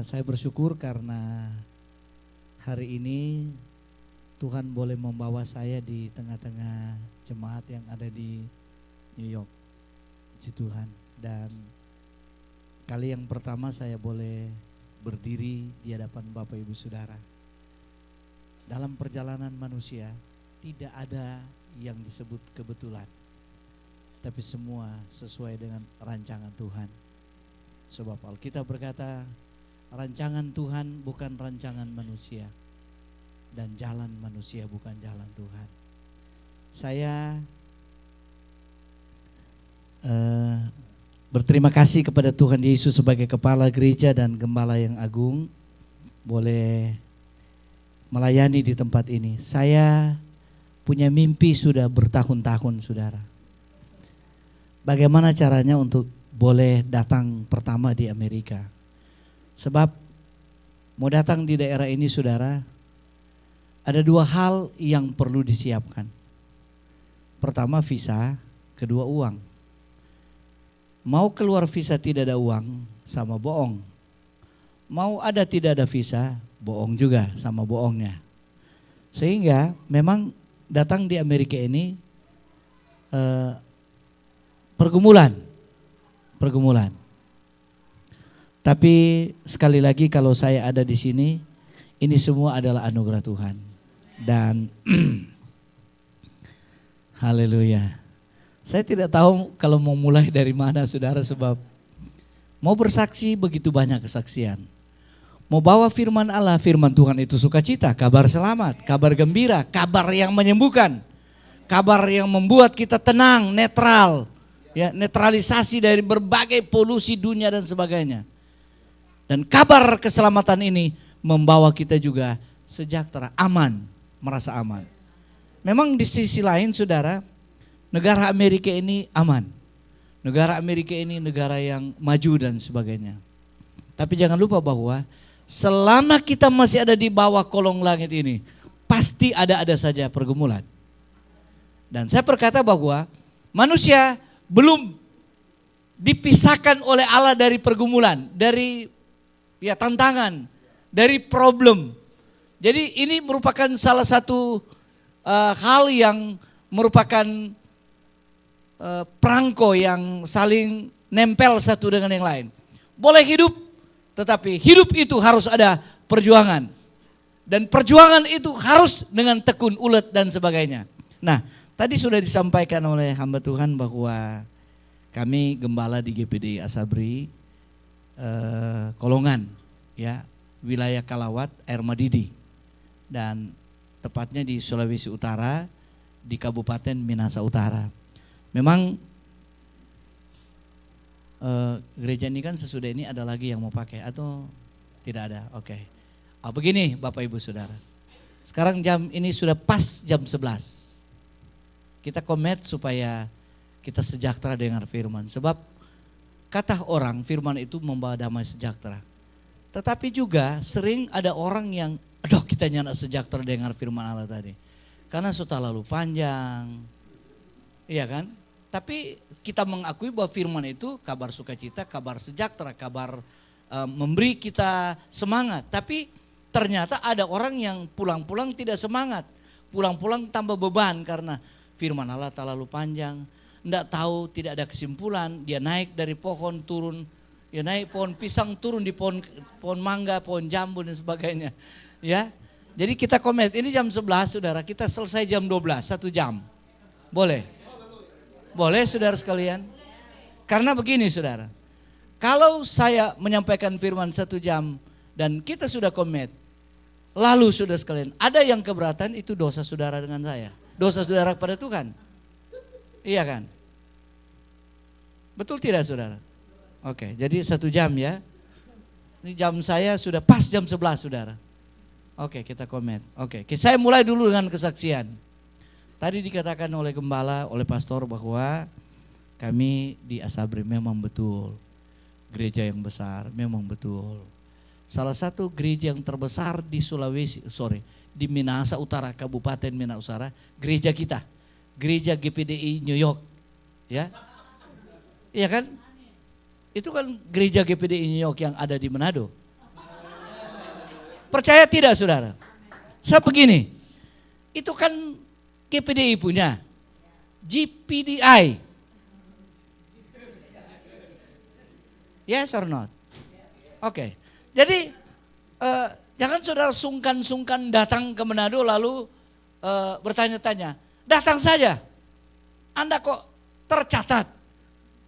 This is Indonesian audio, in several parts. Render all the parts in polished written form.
Saya bersyukur karena hari ini Tuhan boleh membawa saya di tengah-tengah jemaat yang ada di New York, puji Tuhan. Dan kali yang pertama saya boleh berdiri di hadapan Bapak Ibu Saudara. Dalam perjalanan manusia tidak ada yang disebut kebetulan, tapi semua sesuai dengan rancangan Tuhan. Sebab Alkitab berkata, rancangan Tuhan bukan rancangan manusia, dan jalan manusia bukan jalan Tuhan. Saya berterima kasih kepada Tuhan Yesus sebagai kepala gereja dan gembala yang agung, boleh melayani di tempat ini. Saya punya mimpi sudah bertahun-tahun, saudara. Bagaimana caranya untuk boleh datang pertama di Amerika? Sebab mau datang di daerah ini, saudara, ada dua hal yang perlu disiapkan. Pertama visa, kedua uang. Mau keluar visa tidak ada uang, sama bohong. Mau ada tidak ada visa, bohong juga, sama bohongnya. Sehingga memang datang di Amerika ini pergumulan. Tapi sekali lagi kalau saya ada di sini, ini semua adalah anugerah Tuhan. Dan haleluya. Saya tidak tahu kalau mau mulai dari mana, saudara, sebab mau bersaksi begitu banyak kesaksian. Mau bawa firman Allah, firman Tuhan itu sukacita, kabar selamat, kabar gembira, kabar yang menyembuhkan, kabar yang membuat kita tenang, netral, ya, netralisasi dari berbagai polusi dunia dan sebagainya. Dan kabar keselamatan ini membawa kita juga sejahtera, aman, merasa aman. Memang di sisi lain, saudara, negara Amerika ini aman. Negara Amerika ini negara yang maju dan sebagainya. Tapi jangan lupa bahwa selama kita masih ada di bawah kolong langit ini, pasti ada saja pergumulan. Dan saya berkata bahwa manusia belum dipisahkan oleh Allah dari pergumulan, dari tantangan, dari problem. Jadi ini merupakan salah satu hal yang merupakan perangko yang saling nempel satu dengan yang lain. Boleh hidup, tetapi hidup itu harus ada perjuangan. Dan perjuangan itu harus dengan tekun, ulet dan sebagainya. Nah, tadi sudah disampaikan oleh hamba Tuhan bahwa kami gembala di GPD Asabri Kolongan, ya, wilayah Kalawat, Air Madidi, dan tepatnya di Sulawesi Utara, di Kabupaten Minahasa Utara. Memang gereja ini kan sesudah ini ada lagi yang mau pakai atau tidak ada? Oke. Begini Bapak Ibu Saudara, sekarang jam ini sudah pas jam 11. Kita komit supaya kita sejahtera dengan firman. Sebab kata orang firman itu membawa damai sejahtera. Tetapi juga sering ada orang yang, aduh kita nyana sejahtera dengan firman Allah tadi. Karena sudah lalu panjang, iya kan? Tapi kita mengakui bahwa firman itu kabar sukacita, kabar sejahtera, kabar memberi kita semangat. Tapi ternyata ada orang yang pulang-pulang tidak semangat. Pulang-pulang tambah beban karena firman Allah terlalu panjang. Enggak tahu, tidak ada kesimpulan. Dia naik dari pohon turun, dia naik pohon pisang turun di pohon mangga, pohon jambu dan sebagainya. Ya, jadi kita komit. Ini jam 11, saudara. Kita selesai jam 12, 1 jam. Boleh? Boleh, saudara sekalian. Karena begini, saudara. Kalau saya menyampaikan firman 1 jam dan kita sudah komit, lalu saudara sekalian, ada yang keberatan, itu dosa saudara dengan saya. Dosa saudara kepada Tuhan. Iya kan? Betul tidak, saudara? Oke, jadi 1 jam ya. Ini jam saya sudah pas jam 11, saudara. Oke, kita komen. Oke, saya mulai dulu dengan kesaksian. Tadi dikatakan oleh gembala, oleh pastor bahwa kami di Asabri memang betul gereja yang besar, memang betul. Salah satu gereja yang terbesar di di Minahasa Utara, Kabupaten Minahasa Utara, gereja kita, gereja GPDI New York, ya, iya kan? Itu kan gereja GPDI New York yang ada di Manado. Percaya tidak saudara? Saya begini, itu kan GPDI punya, GPDI. Yes or not? Oke. Jadi jangan saudara sungkan-sungkan datang ke Manado lalu bertanya-tanya. Datang saja. Anda kok tercatat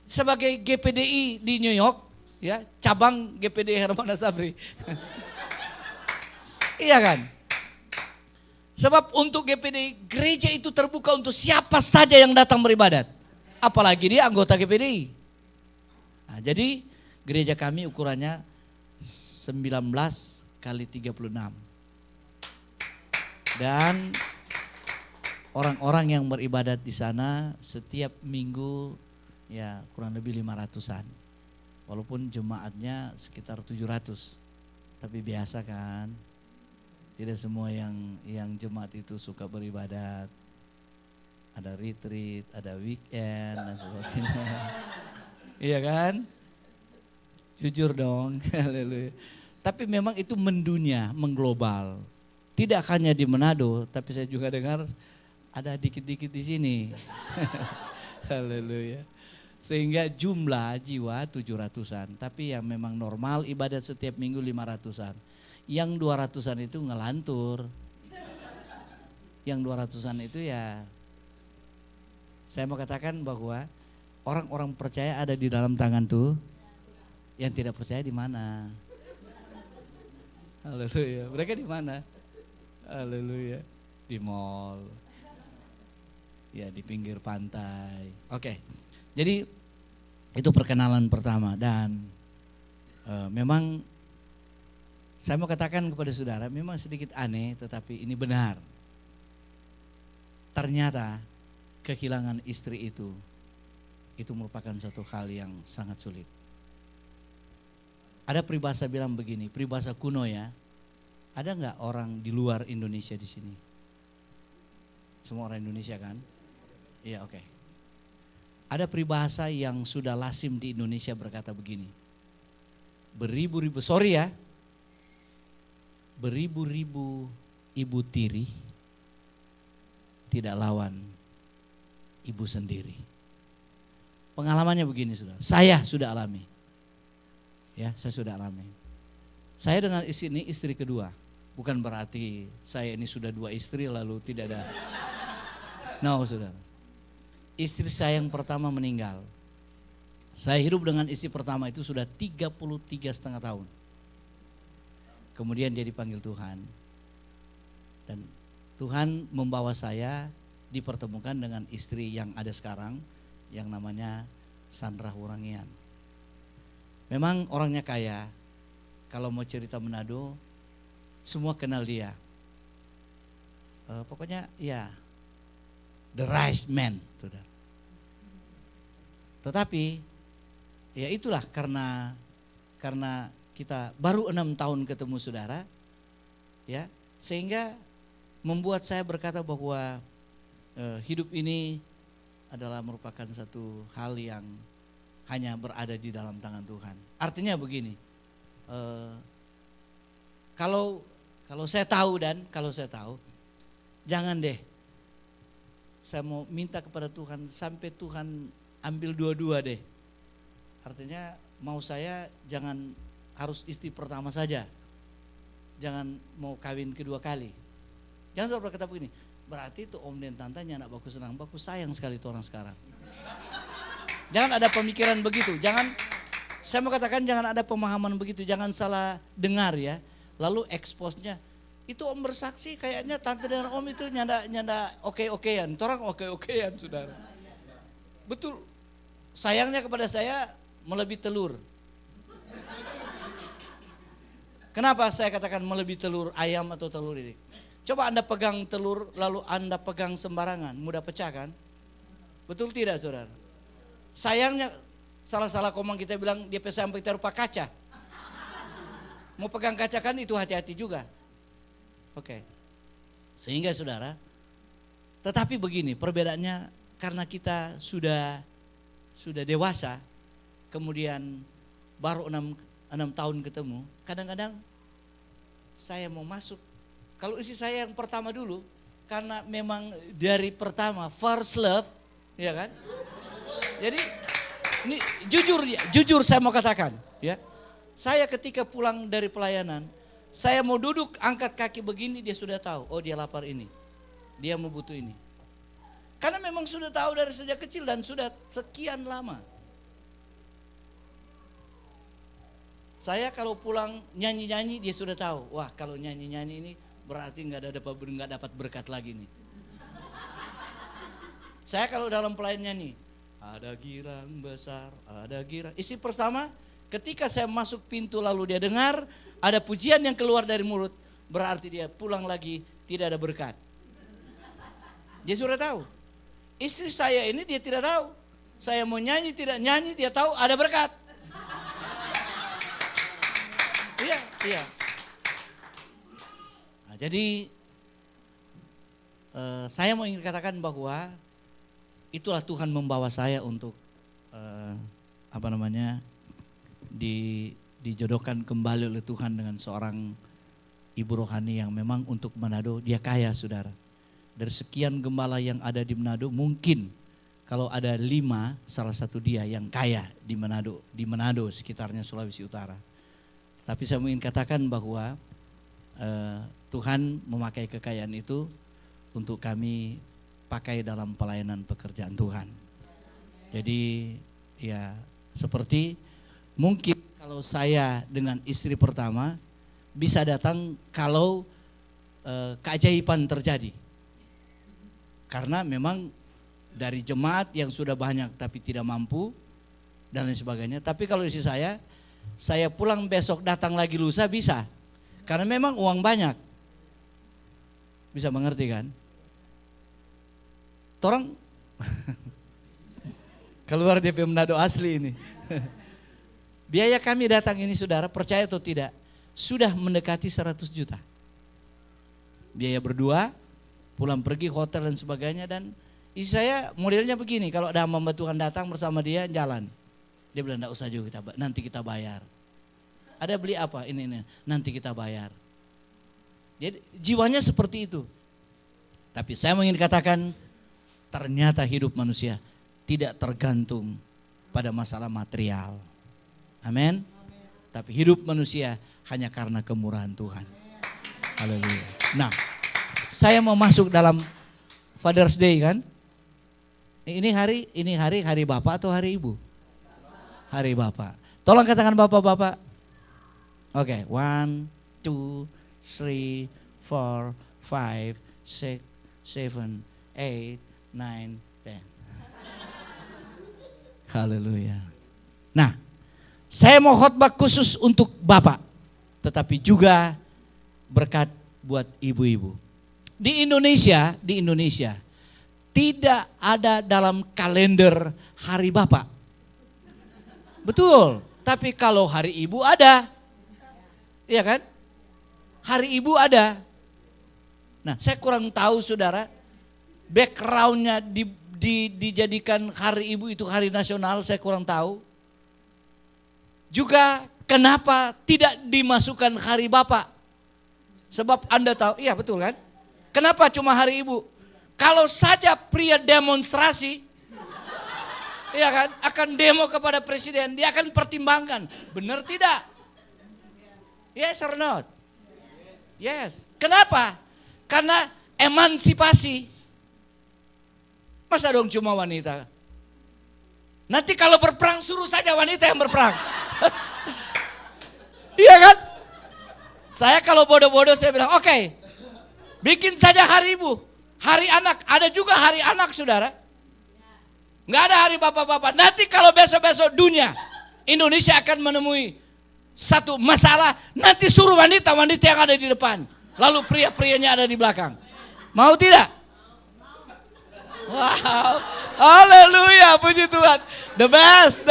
sebagai GPDI di New York, ya, cabang GPDI Hermanus Sabri. Iya kan? Sebab untuk GPDI, gereja itu terbuka untuk siapa saja yang datang beribadat. Apalagi dia anggota GPDI. Nah, jadi gereja kami ukurannya 19 kali 36. Dan orang-orang yang beribadat di sana setiap minggu ya kurang lebih 500-an. Walaupun jemaatnya sekitar 700. Tapi biasa kan? Tidak semua yang jemaat itu suka beribadat. Ada retreat, ada weekend dan sebagainya. Iya kan? Jujur dong. Haleluya. Tapi memang itu mendunia, mengglobal. Tidak hanya di Manado, tapi saya juga dengar ada dikit-dikit di sini. Haleluya. Sehingga jumlah jiwa 700-an. Tapi yang memang normal ibadat setiap minggu 500-an. Yang 200-an itu ngelantur. Yang 200-an itu ya, saya mau katakan bahwa orang-orang percaya ada di dalam tangan tuh. Yang tidak percaya di mana? Haleluya. Mereka di mana? Haleluya. Di mall. Ya di pinggir pantai. Oke. Jadi itu perkenalan pertama dan memang saya mau katakan kepada saudara, memang sedikit aneh tetapi ini benar. Ternyata kehilangan istri itu merupakan satu hal yang sangat sulit. Ada peribahasa bilang begini, peribahasa kuno ya. Ada nggak orang di luar Indonesia di sini? Semua orang Indonesia kan? Iya, oke. Ada peribahasa yang sudah lazim di Indonesia berkata begini. Beribu-ribu, sorry ya. Beribu-ribu ibu tiri tidak lawan ibu sendiri. Pengalamannya begini sudah. Saya sudah alami. Ya, saya sudah alami. Saya dengan istri ini istri kedua. Bukan berarti saya ini sudah 2 istri lalu tidak ada. No, saudara. Istri saya yang pertama meninggal. Saya hidup dengan istri pertama itu sudah 33,5 tahun. Kemudian dia dipanggil Tuhan. Dan Tuhan membawa saya dipertemukan dengan istri yang ada sekarang yang namanya Sandra Hurangian. Memang orangnya kaya. Kalau mau cerita Manado, semua kenal dia. Pokoknya ya, the rice man. Tetapi ya itulah karena kita baru 6 tahun ketemu saudara, ya sehingga membuat saya berkata bahwa hidup ini adalah merupakan satu hal yang hanya berada di dalam tangan Tuhan. Artinya begini, kalau saya tahu jangan deh, saya mau minta kepada Tuhan sampai Tuhan ambil dua-dua deh. Artinya mau saya jangan harus istri pertama saja, jangan mau kawin kedua kali. Jangan saudara berkata begini, berarti itu om dan tantanya anak bagus senang bagus sayang sekali itu orang sekarang. Jangan ada pemikiran begitu, saya mau katakan jangan ada pemahaman begitu, jangan salah dengar ya. Lalu expose-nya, itu om bersaksi kayaknya tante dan om itu nyanda oke-okean, orang oke-okean saudara. Betul, sayangnya kepada saya melebihi telur. Kenapa saya katakan melebihi telur ayam atau telur ini? Coba Anda pegang telur lalu Anda pegang sembarangan, mudah pecah kan? Betul tidak saudara? Sayangnya salah-salah komang kita bilang dia sampai terupa kaca. Mau pegang kaca kan itu hati-hati juga. Oke. Sehingga saudara, tetapi begini perbedaannya karena kita sudah dewasa, kemudian baru 6 tahun ketemu, kadang-kadang saya mau masuk. Kalau istri saya yang pertama dulu, karena memang dari pertama first love, ya kan? Jadi ini jujur saya mau katakan, ya. Saya ketika pulang dari pelayanan, saya mau duduk angkat kaki begini, dia sudah tahu, oh dia lapar ini, dia mau butuh ini. Karena memang sudah tahu dari sejak kecil dan sudah sekian lama. Saya kalau pulang nyanyi-nyanyi dia sudah tahu, wah kalau nyanyi-nyanyi ini berarti nggak dapat berkat lagi nih. Saya kalau dalam pelayanan nyanyi, ada girang besar, ada girang. Isi pertama, ketika saya masuk pintu lalu dia dengar ada pujian yang keluar dari mulut, berarti dia pulang lagi tidak ada berkat. Dia sudah tahu. Istri saya ini dia tidak tahu. Saya mau nyanyi tidak nyanyi dia tahu ada berkat. Iya. Nah, jadi saya mau ingin katakan bahwa itulah Tuhan membawa saya untuk dijodohkan kembali oleh Tuhan dengan seorang ibu rohani yang memang untuk Manado dia kaya, saudara. Dari sekian gembala yang ada di Manado, mungkin kalau ada 5, salah satu dia yang kaya di Manado sekitarnya Sulawesi Utara. Tapi saya ingin katakan bahwa Tuhan memakai kekayaan itu untuk kami pakai dalam pelayanan pekerjaan Tuhan. Jadi ya seperti mungkin kalau saya dengan istri pertama bisa datang kalau keajaiban terjadi. Karena memang dari jemaat yang sudah banyak tapi tidak mampu dan lain sebagainya. Tapi kalau istri saya pulang besok datang lagi lusa bisa. Karena memang uang banyak. Bisa mengerti kan? Torang keluar DP Manado asli ini. Biaya kami datang ini saudara, percaya atau tidak, sudah mendekati 100 juta. Biaya berdua, pulang pergi hotel dan sebagainya. Dan istri saya modelnya begini, kalau ada hamba Tuhan datang bersama dia jalan. Dia bilang enggak usah juga, nanti kita bayar. Ada beli apa? Ini, nanti kita bayar. Jadi jiwanya seperti itu. Tapi saya ingin katakan, ternyata hidup manusia tidak tergantung pada masalah material. Amin. Tapi hidup manusia hanya karena kemurahan Tuhan. Haleluya. Nah, saya mau masuk dalam Father's Day kan? Ini hari Bapak atau hari Ibu? Hari Bapak. Tolong katakan Bapak-bapak. Oke, 1, 2, 3, 4, 5, 6, 7, 8, 9, 10. Haleluya. Nah, saya mau khotbah khusus untuk Bapak, tetapi juga berkat buat ibu-ibu. Di Indonesia tidak ada dalam kalender hari Bapak. Betul, tapi kalau hari Ibu ada. Iya kan? Hari Ibu ada. Nah, saya kurang tahu saudara, backgroundnya dijadikan hari Ibu itu hari nasional, saya kurang tahu. Juga kenapa tidak dimasukkan hari Bapak? Sebab Anda tahu, iya betul kan? Kenapa cuma hari Ibu? Kalau saja pria demonstrasi, iya kan, akan demo kepada presiden, dia akan pertimbangkan, benar tidak? Yes or not? Yes. Kenapa? Karena emansipasi. Masa dong cuma wanita? Nanti kalau berperang suruh saja wanita yang berperang. Iya kan? Saya kalau bodoh-bodoh saya bilang, oke, bikin saja hari Ibu, hari anak, ada juga hari anak saudara. Nggak ada hari bapak-bapak. Nanti kalau besok-besok dunia, Indonesia akan menemui satu masalah, nanti suruh wanita-wanita yang ada di depan. Lalu pria-prianya ada di belakang. Mau tidak? Wow, haleluya, puji Tuhan. The best.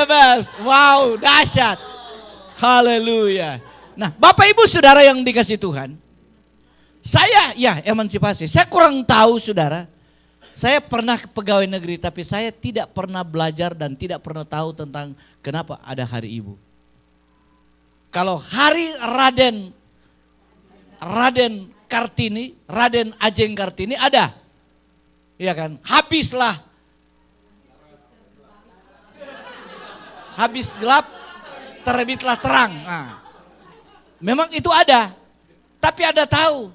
Wow, dahsyat. Haleluya. Nah, Bapak Ibu Saudara yang dikasih Tuhan, saya ya emansipasi. Saya kurang tahu saudara. Saya pernah pegawai negeri tapi saya tidak pernah belajar dan tidak pernah tahu tentang kenapa ada hari Ibu. Kalau hari Raden Raden Kartini, Raden Ajeng Kartini ada. Iya kan? Habislah. Habis gelap, terbitlah terang. Nah, memang itu ada. Tapi ada tahu,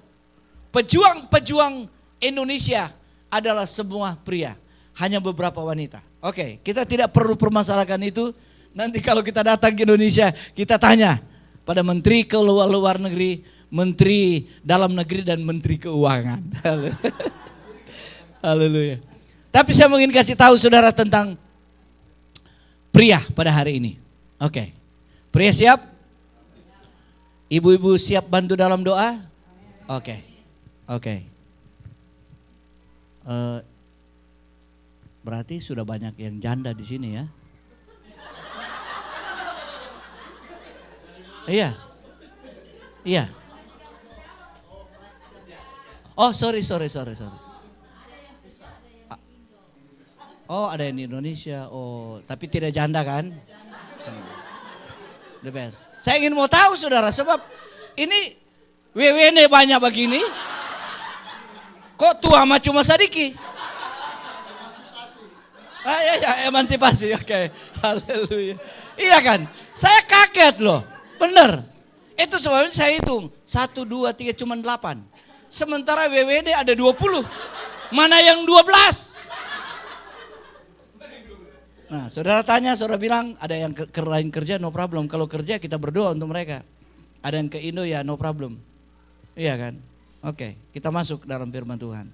pejuang-pejuang Indonesia adalah semua pria. Hanya beberapa wanita. Oke, kita tidak perlu permasalahkan itu. Nanti kalau kita datang ke Indonesia, kita tanya pada Menteri Luar Negeri, Menteri Dalam Negeri, dan Menteri Keuangan. Haleluya. Tapi saya ingin kasih tahu saudara tentang pria pada hari ini. Oke. Pria siap? Ibu-ibu siap bantu dalam doa? Oke. Berarti sudah banyak yang janda di sini ya? Iya. Oh, sorry. Oh, ada yang di Indonesia. Oh, tapi tidak janda kan? The best. Saya ingin mau tahu saudara, sebab ini WWN banyak begini. Kok tua mah cuma sedikit? Ya, emansipasi. Oke. Haleluya. Iya kan? Saya kaget loh. Bener. Itu sebabnya saya hitung. 1, 2, 3 cuma 8. Sementara WWD ada 20. Mana yang 12? Nah, saudara tanya, saudara bilang ada yang lain kerja, no problem. Kalau kerja kita berdoa untuk mereka. Ada yang ke Indo ya no problem. Iya kan? Oke, kita masuk dalam firman Tuhan.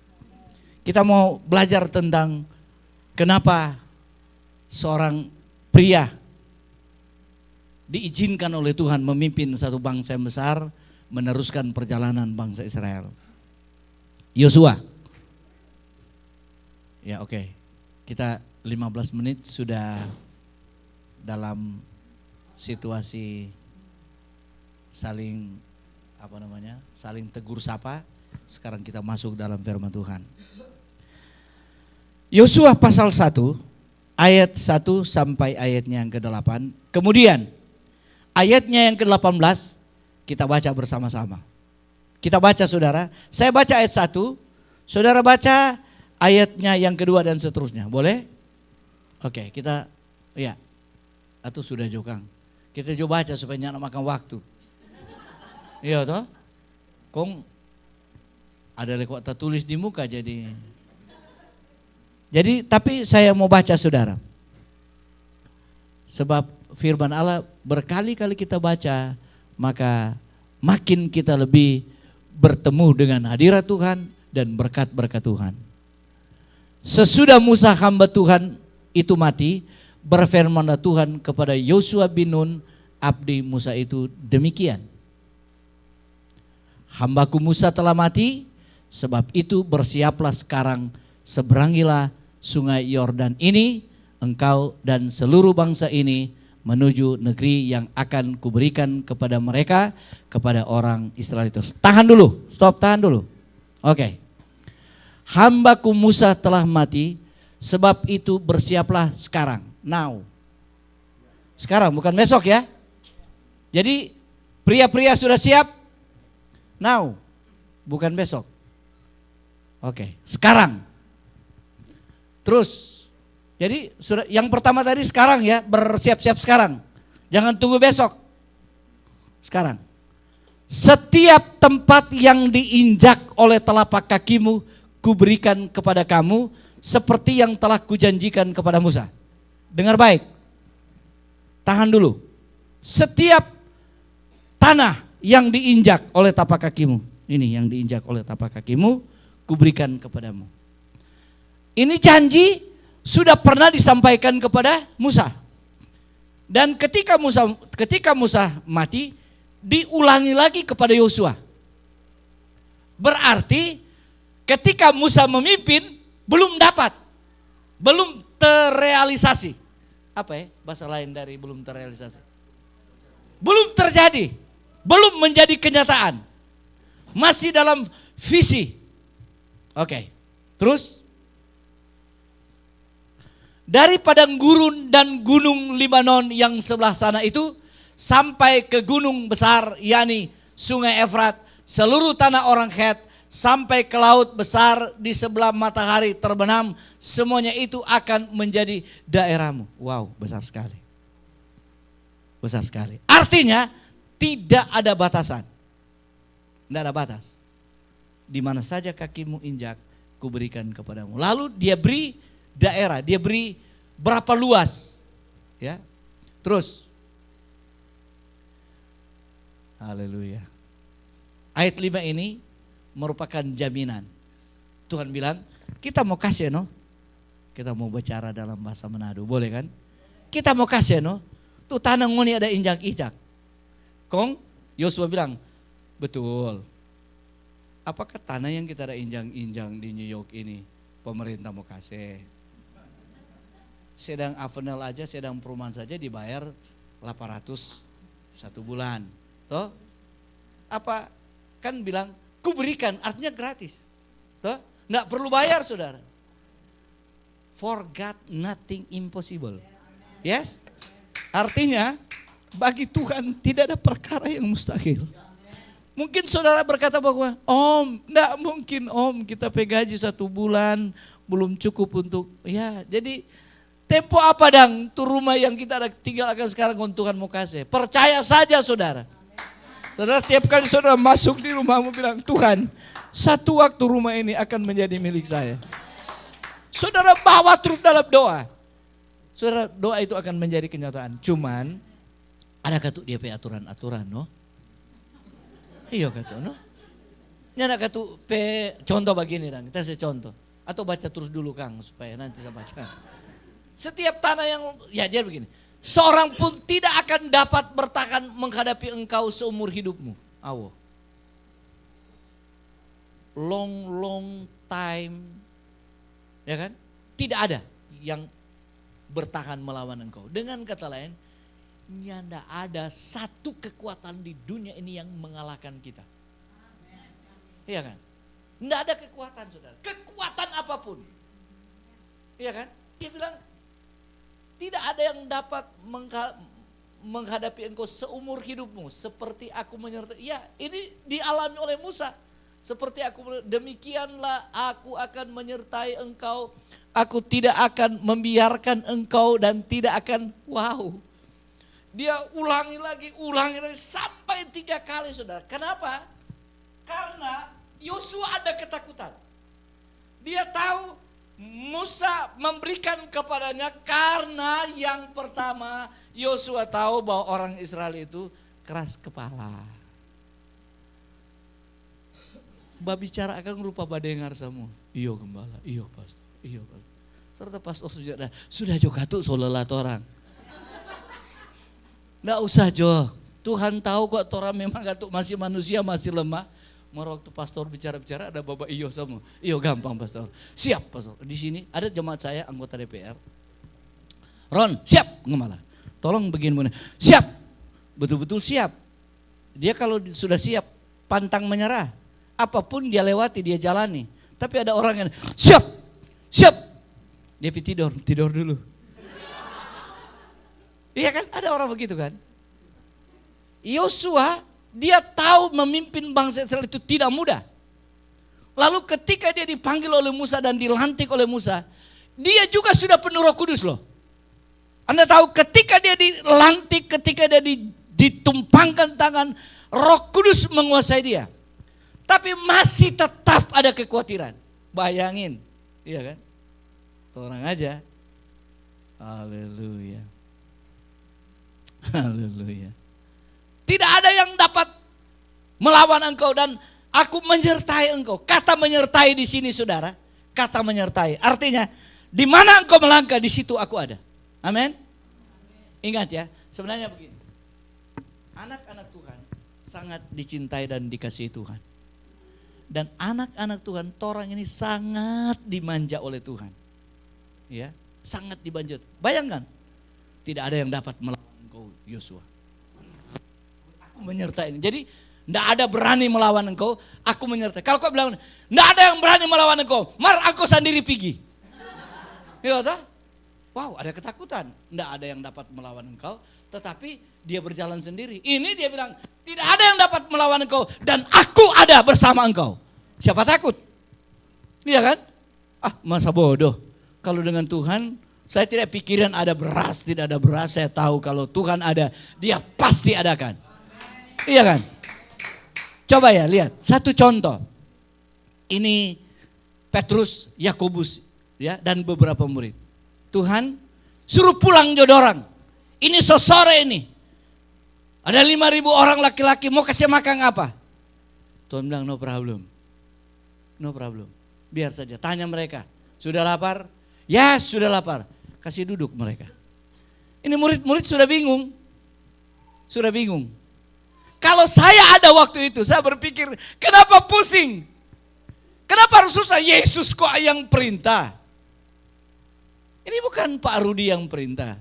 Kita mau belajar tentang kenapa seorang pria diizinkan oleh Tuhan memimpin satu bangsa yang besar, meneruskan perjalanan bangsa Israel. Yosua. Ya oke. Kita 15 menit sudah dalam situasi saling tegur sapa. Sekarang kita masuk dalam firman Tuhan. Yosua pasal 1 ayat 1 sampai ayatnya yang ke-8. Kemudian ayatnya yang ke-18 kita baca bersama-sama. Kita baca saudara. Saya baca ayat 1, saudara baca ayatnya yang kedua dan seterusnya. Boleh? Oke, kita ya. Atau sudah Jokang. Kita coba baca supaya jangan makan waktu. Iya toh? Kong ada lekok tertulis di muka jadi tapi saya mau baca saudara. Sebab firman Allah berkali-kali kita baca, maka makin kita lebih bertemu dengan hadirat Tuhan dan berkat-berkat Tuhan. Sesudah Musa hamba Tuhan itu mati, berfirmanlah Tuhan kepada Yosua bin Nun, abdi Musa itu demikian. Hambaku Musa telah mati, sebab itu bersiaplah sekarang, seberangilah sungai Yordan ini, engkau dan seluruh bangsa ini menuju negeri yang akan kuberikan kepada mereka, kepada orang Israel itu. Tahan dulu, tahan dulu. Oke. Hambaku Musa telah mati, sebab itu bersiaplah sekarang, now. Sekarang bukan besok ya. Jadi pria-pria sudah siap, now, bukan besok. Oke, sekarang. Terus, jadi sudah yang pertama tadi sekarang ya, bersiap-siap sekarang. Jangan tunggu besok. Sekarang. Setiap tempat yang diinjak oleh telapak kakimu, kuberikan kepada kamu, seperti yang telah kujanjikan kepada Musa. Dengar baik. Tahan dulu. Setiap tanah yang diinjak oleh tapak kakimu, ini yang diinjak oleh tapak kakimu, kuberikan kepadamu. Ini janji sudah pernah disampaikan kepada Musa. Dan ketika Musa mati, diulangi lagi kepada Yosua. Berarti ketika Musa memimpin belum dapat, belum terrealisasi. Apa ya bahasa lain dari belum terrealisasi? Belum terjadi, belum menjadi kenyataan. Masih dalam visi. Oke. Terus dari padang gurun dan gunung Libanon yang sebelah sana itu sampai ke gunung besar, yakni Sungai Efrat, seluruh tanah orang Het sampai ke laut besar di sebelah matahari terbenam, semuanya itu akan menjadi daerahmu. Wow, besar sekali. Besar sekali. Artinya tidak ada batasan. Tidak ada batas. Di mana saja kakimu injak, kuberikan kepadamu. Lalu dia beri daerah, dia beri berapa luas. Ya. Terus. Haleluya. Ayat 5 ini merupakan jaminan. Tuhan bilang, kita mau kasih no. Kita mau bicara dalam bahasa Manado, boleh kan? Kita mau kasih no. Tuh tanah ngoni ada injak-injak. Kong, Yosua bilang, betul. Apakah tanah yang kita ada injang-injang di New York ini pemerintah mau kasih? Sedang Avenel aja, sedang perumahan saja dibayar 800 satu bulan. Toh? Apa? Kan bilang, ku berikan, artinya gratis. Toh? Nggak perlu bayar, saudara. For God nothing impossible. Yes? Artinya, bagi Tuhan tidak ada perkara yang mustahil. Mungkin saudara berkata bahwa, Om, enggak mungkin Om, kita gaji 1 bulan, belum cukup untuk, ya jadi tempo apa dang, itu rumah yang kita ada tinggalkan sekarang Tuhan mau kasih. Percaya saja saudara. Saudara tiap kali saudara masuk di rumahmu bilang, Tuhan, satu waktu rumah ini akan menjadi milik saya. Saudara bawa terus dalam doa. Saudara doa itu akan menjadi kenyataan. Cuman, ada kata dia punya aturan-aturan, no? Iya kata, no? Nyana kata contoh begini dong, kita saya contoh. Atau baca terus dulu Kang, supaya nanti saya baca. Setiap tanah yang, ya jadi begini. Seorang pun tidak akan dapat bertahan menghadapi engkau seumur hidupmu. Awo. Long time. Ya kan? Tidak ada yang bertahan melawan engkau. Dengan kata lain, tidak ada satu kekuatan di dunia ini yang mengalahkan kita. Iya kan? Tidak ada kekuatan saudara. Kekuatan apapun. Iya kan? Dia bilang, tidak ada yang dapat menghadapi engkau seumur hidupmu. Seperti aku menyertai. Ya ini dialami oleh Musa. Seperti aku, demikianlah aku akan menyertai engkau. Aku tidak akan membiarkan engkau dan tidak akan, wow. Dia ulangi lagi sampai 3 kali saudara. Kenapa? Karena Yosua ada ketakutan. Dia tahu Musa memberikan kepadanya karena yang pertama Yosua tahu bahwa orang Israel itu keras kepala. Babicara akan rupa badengar semua. Iyo gembala, iyo pastor, iyo pastor. Serta pastor sudah jokatuk solelat orang. Nggak usah Jo, Tuhan tahu kok orang memang gatuk masih manusia, masih lemah. Waktu pastor bicara-bicara ada bapak iyo semua. Iyo gampang pastor. Siap pastor. Di sini ada jemaat saya anggota DPR. Ron, siap ngemalah. Tolong begini. Siap. Betul-betul siap. Dia kalau sudah siap pantang menyerah. Apapun dia lewati, dia jalani. Tapi ada orang yang siap. Siap. Dia tidur dulu. Iya kan? Ada orang begitu kan? Yosua dia tahu memimpin bangsa Israel itu tidak mudah. Lalu ketika dia dipanggil oleh Musa dan dilantik oleh Musa, dia juga sudah penuh Roh Kudus loh. Anda tahu ketika dia dilantik, ketika dia ditumpangkan tangan, Roh Kudus menguasai dia. Tapi masih tetap ada kekhawatiran. Bayangin, iya kan? Orang aja. Haleluya. Haleluya. Tidak ada yang dapat melawan engkau dan aku menyertai engkau. Kata menyertai di sini saudara, kata menyertai. Artinya di mana engkau melangkah di situ aku ada. Amin. Ingat ya, sebenarnya begini. Anak-anak Tuhan sangat dicintai dan dikasihi Tuhan. Dan anak-anak Tuhan, orang ini sangat dimanja oleh Tuhan. Ya, sangat dimanja. Bayangkan, tidak ada yang dapat melawan engkau Yosua. Menyertai. Jadi tidak ada berani melawan engkau, aku menyertai. Kalau kau bilang tidak ada yang berani melawan engkau, aku sendiri pergi. Ya, wow, ada ketakutan. Tidak ada yang dapat melawan engkau, tetapi dia berjalan sendiri. Ini dia bilang, tidak ada yang dapat melawan engkau dan aku ada bersama engkau. Siapa takut? Iya kan? Masa bodoh. Kalau dengan Tuhan, saya tidak pikiran ada beras, tidak ada beras. Saya tahu kalau Tuhan ada, dia pasti adakan. Iya kan? Coba ya, lihat. Satu contoh. Ini Petrus, Yakobus, ya, dan beberapa murid. Tuhan suruh pulang jodoh orang. Ini sore ini. Ada 5.000 orang laki-laki, mau kasih makan apa? Tuhan bilang no problem. No problem. Biar saja, tanya mereka. Sudah lapar? Ya sudah lapar. Kasih duduk mereka. Ini murid-murid sudah bingung. Sudah bingung. Kalau saya ada waktu itu, saya berpikir, kenapa pusing? Kenapa harus susah? Yesus kok yang perintah? Ini bukan Pak Rudi yang perintah.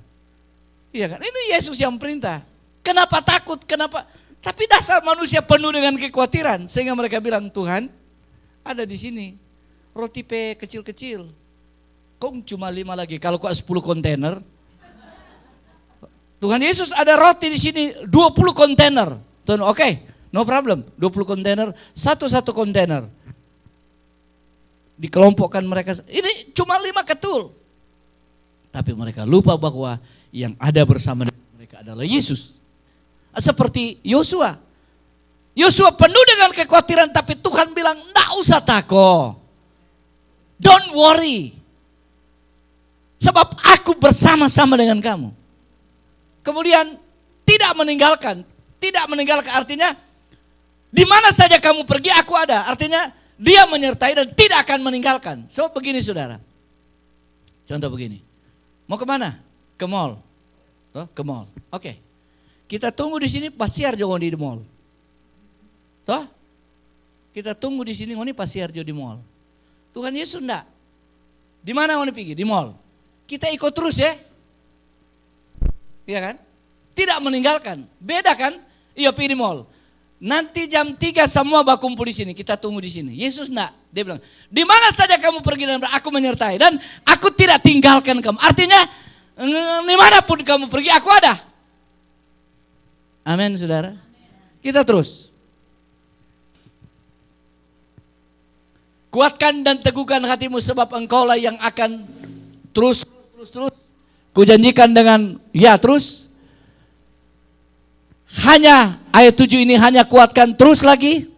Iya kan? Ini Yesus yang perintah. Kenapa takut? Kenapa? Tapi dasar manusia penuh dengan kekhawatiran. Sehingga mereka bilang, Tuhan ada di sini. Roti kecil-kecil. Kok cuma 5 lagi? Kalau kok 10 kontainer. Tuhan Yesus ada roti di sini 20 kontainer. Tuhan, oke, no problem. 20 kontainer, satu kontainer. Dikelompokkan mereka. Ini cuma 5 ketul. Tapi mereka lupa bahwa yang ada bersama mereka adalah Yesus. Seperti Yosua. Yosua penuh dengan kekhawatiran, tapi Tuhan bilang, enggak usah takut. Don't worry. Sebab aku bersama-sama dengan kamu. Kemudian tidak meninggalkan artinya di mana saja kamu pergi aku ada. Artinya dia menyertai dan tidak akan meninggalkan. So begini saudara. Contoh begini. Mau kemana? Ke mall. Oh, ke mall. Oke. Kita tunggu di sini pasiar jangan di mall. Toh? Kita tunggu di sini ngoni pasiar jo di mall. Tuhan Yesus enggak. Di mana ngoni pergi? Di mall. Kita ikut terus ya. Iya kan? Tidak meninggalkan. Beda kan? Iya pergi di mall. Nanti jam 3 semua berkumpul di sini. Kita tunggu di sini. Yesus enggak. Dia bilang, di mana saja kamu pergi dan aku menyertai. Dan aku tidak tinggalkan kamu. Artinya, dimanapun kamu pergi aku ada. Amin saudara. Kita terus. Kuatkan dan teguhkan hatimu sebab engkaulah yang akan terus. Kujanjikan dengan ya terus. Hanya ayat 7 ini hanya kuatkan terus lagi.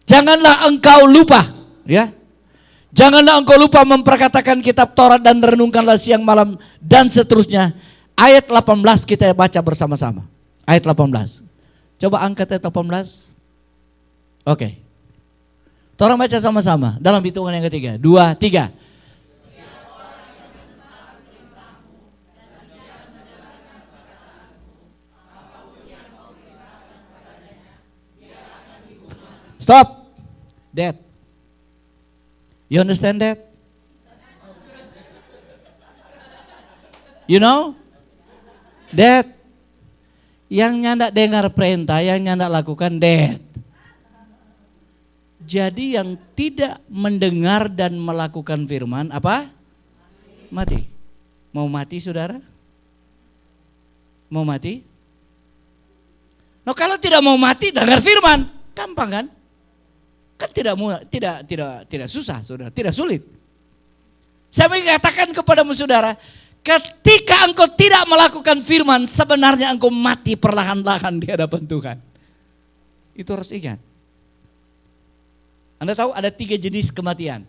Janganlah engkau lupa, ya. Janganlah engkau lupa memperkatakan kitab Taurat dan renungkanlah siang malam dan seterusnya. Ayat 18 kita baca bersama-sama. Ayat 18. Coba angkat ayat 18. Oke. Orang baca sama-sama dalam hitungan yang ketiga. 2, 3. Stop. That. You understand that? You know? That. Yang nyandak dengar perintah, yang nyandak lakukan that. Jadi yang tidak mendengar dan melakukan firman apa? Mati. Mau mati saudara? Mau mati? No, kalau tidak mau mati dengar firman, gampang kan? Kan tidak susah saudara, tidak sulit. Saya ingin katakan kepadamu saudara, ketika engkau tidak melakukan firman, sebenarnya engkau mati perlahan-lahan di hadapan Tuhan. Itu harus ingat. Anda tahu ada 3 jenis kematian.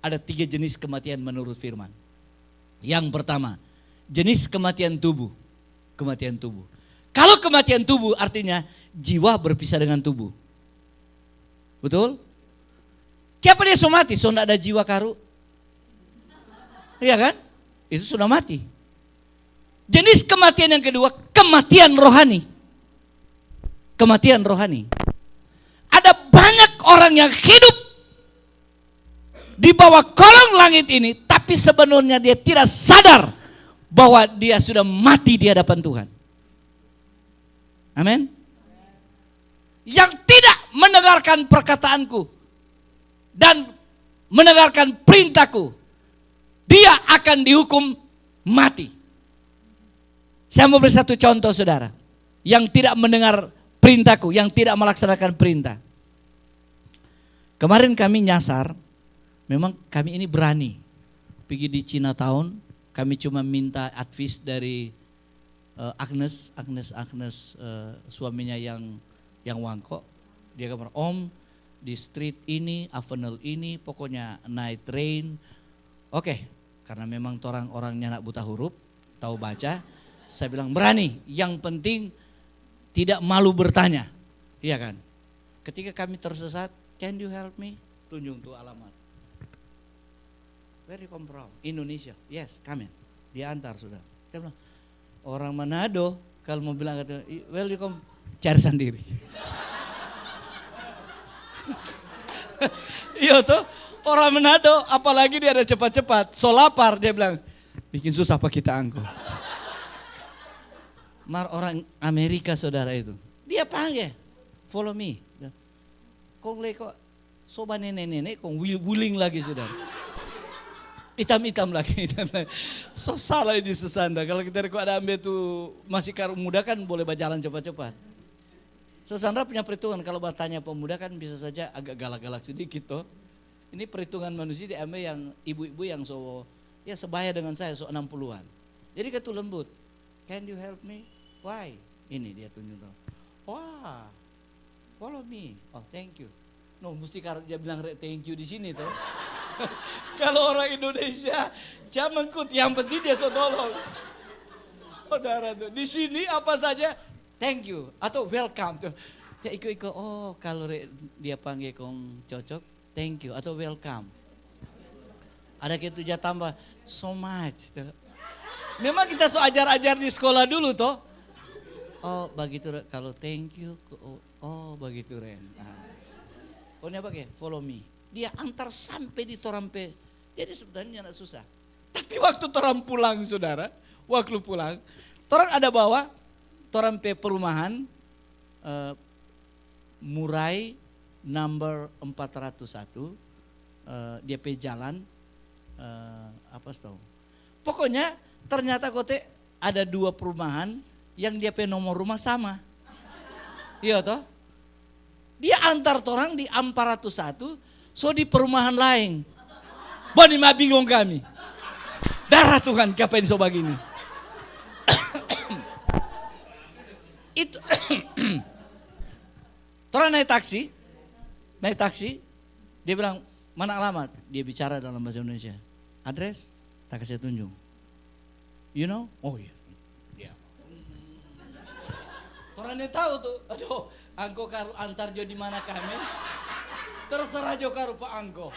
Ada 3 jenis kematian menurut firman. Yang pertama, jenis kematian tubuh. Kematian tubuh. Kalau kematian tubuh artinya jiwa berpisah dengan tubuh. Betul? Siapa dia sudah mati? Sudah ada jiwa karu. Iya kan? Itu sudah mati. Jenis kematian yang kedua, kematian rohani. Kematian rohani. Ada banyak orang yang hidup di bawah kolong langit ini, tapi sebenarnya dia tidak sadar bahwa dia sudah mati di hadapan Tuhan. Amin. Yang tidak mendengarkan perkataanku dan mendengarkan perintahku, dia akan dihukum mati. Saya mau beri satu contoh saudara. Yang tidak mendengar perintahku, yang tidak melaksanakan perintah. Kemarin kami nyasar, memang kami ini berani. Pergi di Chinatown, kami cuma minta advice dari Agnes, suaminya yang wangko. Dia kamar, Om di street ini, avenue ini, pokoknya night rain. Oke, karena memang orangnya anak buta huruf, tahu baca. Saya bilang berani, yang penting tidak malu bertanya. Iya kan? Ketika kami tersesat, can you help me? Tunjuk tuh alamat. Where you come from? Indonesia. Yes, come in. Dia antar sudah. Dia bilang, orang Manado kalau mau bilang kata, well you come, cari sendiri. Iya tuh, orang Manado apalagi dia ada cepat-cepat, so lapar dia bilang, bikin susah apa kita angkut. Orang Amerika saudara itu, dia panggil, follow me. Kong kok soba nenek-nenek, kong wuling lagi saudara. Hitam-hitam lagi. So salah di sesanda. Kalau kita kok ada ambil tuh masih muda kan boleh berjalan cepat-cepat. Sesanda punya perhitungan kalau bertanya pemuda kan bisa saja agak galak-galak sedikit toh. Ini perhitungan manusia diambil yang ibu-ibu yang ya sebaya dengan saya 60-an. Jadi ketu lembut. Can you help me? Why? Ini dia tunjuk. Wah. Follow me. Oh, thank you. No, mesti dia bilang thank you di sini toh. Kalau orang Indonesia jangan ikut, yang penting dia so tolong. Saudara tuh di sini apa saja thank you atau welcome tuh. Ya ikut. Oh, kalau dia panggil kong cocok, thank you atau welcome. Ada gitu aja tambah so much tuh. Memang kita so ajar-ajar di sekolah dulu toh. Oh, begitu kalau thank you. Oh, begitu Ren. Oh, ini apa ke? Follow me. Dia antar sampai di Torampe. Jadi sebenarnya tidak susah. Tapi waktu Toram pulang saudara, waktu pulang, Toram ada bawa Torampe perumahan Murai number 401, dia pe jalan apa tahu. Pokoknya ternyata kote ada 2 perumahan yang dia pe nomor rumah sama. Iya toh? Dia antar orang di 401, so di perumahan lain. Bani mah bingung kami. Darah Tuhan, ngapain so begini? Itu orang naik taksi, dia bilang, mana alamat? Dia bicara dalam bahasa Indonesia. Address, tak kasih tunjuk. You know? Oh iya. Yeah. Orangnya tahu tuh, aduh, angko karu antar jo di mana kami? Terserah jo karu Pak Angko.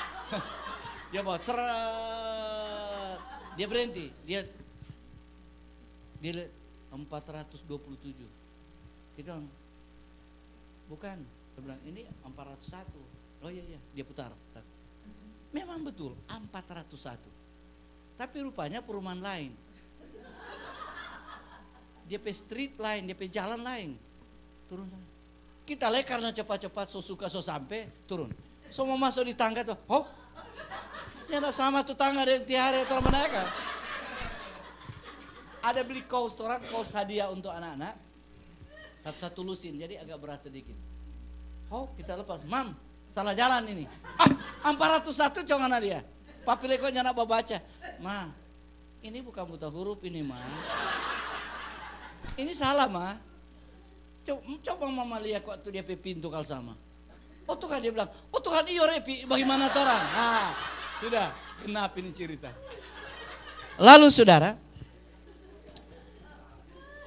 Dia bawa seret. Dia berhenti, dia 427. Kita bilang, bukan, dia bilang ini 401. Oh iya, dia putar. Memang betul 401. Tapi rupanya perumahan lain. Dia pe street lain, dia pe jalan lain. Turun. Kita lihat karena cepat-cepat so suka so sampai turun. So mau masuk di tangga tuh, oh, ya enggak sama tuh tangga dari tiara orang menaikkan. Ada beli kaos hadiah untuk anak-anak, satu-satu lusin, jadi agak berat sedikit. Oh kita lepas, mam, salah jalan ini. 401 congan dia. Papi leko nyana baca, ma, ini bukan buta huruf ini ma. Ini salah ma. Coba mama lihat waktu dia pe pintu kal sama. Oh tuh kan dia bilang, oh tuh kan iyo repi, bagaimana torang? Ah, sudah, kenapa ini cerita. Lalu saudara,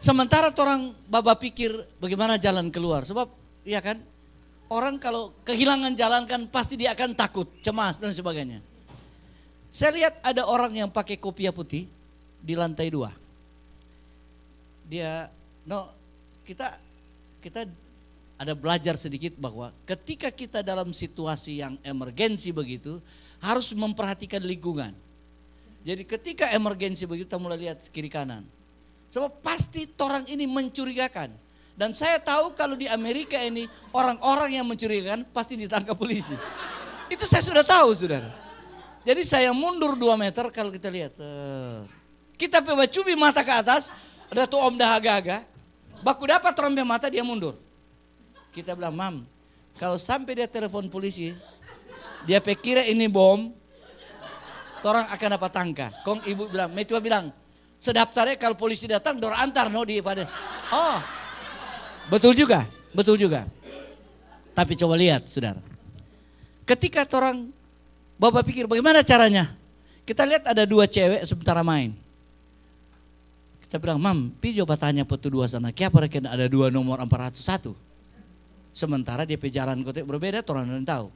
sementara orang baba pikir bagaimana jalan keluar. Sebab, ya kan, orang kalau kehilangan jalan kan pasti dia akan takut, cemas dan sebagainya. Saya lihat ada orang yang pakai kopiah putih di lantai 2. Dia, kita ada belajar sedikit bahwa ketika kita dalam situasi yang emergensi begitu, harus memperhatikan lingkungan. Jadi ketika emergensi begitu, kita mulai lihat kiri kanan. Sebab pasti orang ini mencurigakan. Dan saya tahu kalau di Amerika ini, orang-orang yang mencurigakan pasti ditangkap polisi. Itu saya sudah tahu, saudara. Jadi saya mundur 2 meter kalau kita lihat. Kita coba cubi mata ke atas, Ada tuh om dahaga-haga. Baku dapat trompet mata dia mundur. Kita bilang, Mam, kalau sampai dia telepon polisi, dia pikir ini bom, orang akan dapat tangka. Kong ibu bilang, Metua bilang, sedaftarnya kalau polisi datang, dor antar no di pada. Oh, betul juga, betul juga. Tapi coba lihat, saudara. Ketika orang, Bapak pikir bagaimana caranya? Kita lihat ada dua cewek sementara main. Kita bilang, Mam, pi coba tanya petu dua sana, kiapa rekan ada dua nomor 401. Sementara dia pejalan kote berbeda, orang lain tahu.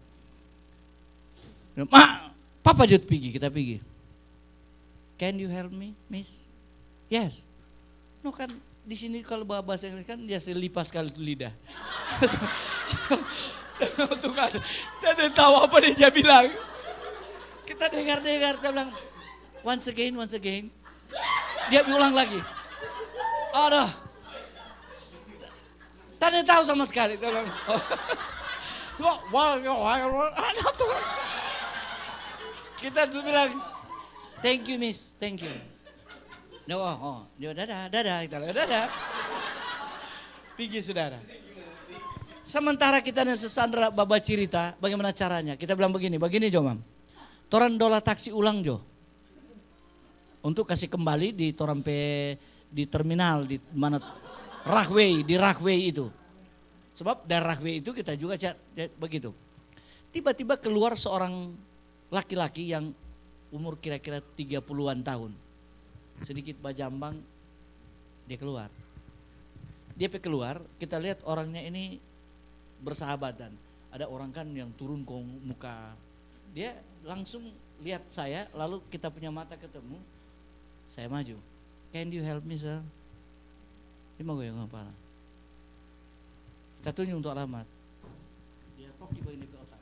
Mak, papa jut pergi, kita pergi. Can you help me, miss? Yes. No kan, di sini kalau bahasa Inggris kan dia selipas kali lidah. Tuh kan, kita tahu apa dia bilang. Kita dengar-dengar, kita bilang, once again. Dia ulang lagi. Aduh. Tadi tahu sama sekali. Kita tuh bilang, thank you miss, thank you. Dia dadah, kita dadah. Pergi saudara. Sementara kita dan sesandra baba cerita, bagaimana caranya? Kita bilang begini Jo Mam. Toran dola taksi ulang Jo. Untuk kasih kembali di torampe di terminal di mana di Rahway itu. Sebab dari Rahway itu kita juga begitu. Tiba-tiba keluar seorang laki-laki yang umur kira-kira 30-an tahun. Sedikit bajambang dia keluar. Dia keluar, kita lihat orangnya ini bersahabatan. Ada orang kan yang turun ke muka. Dia langsung lihat saya, lalu kita punya mata ketemu. Saya maju. Can you help me sir? Dia mau goyang apa? Kita tunjuk untuk alamat. Dia toki bagian di otak.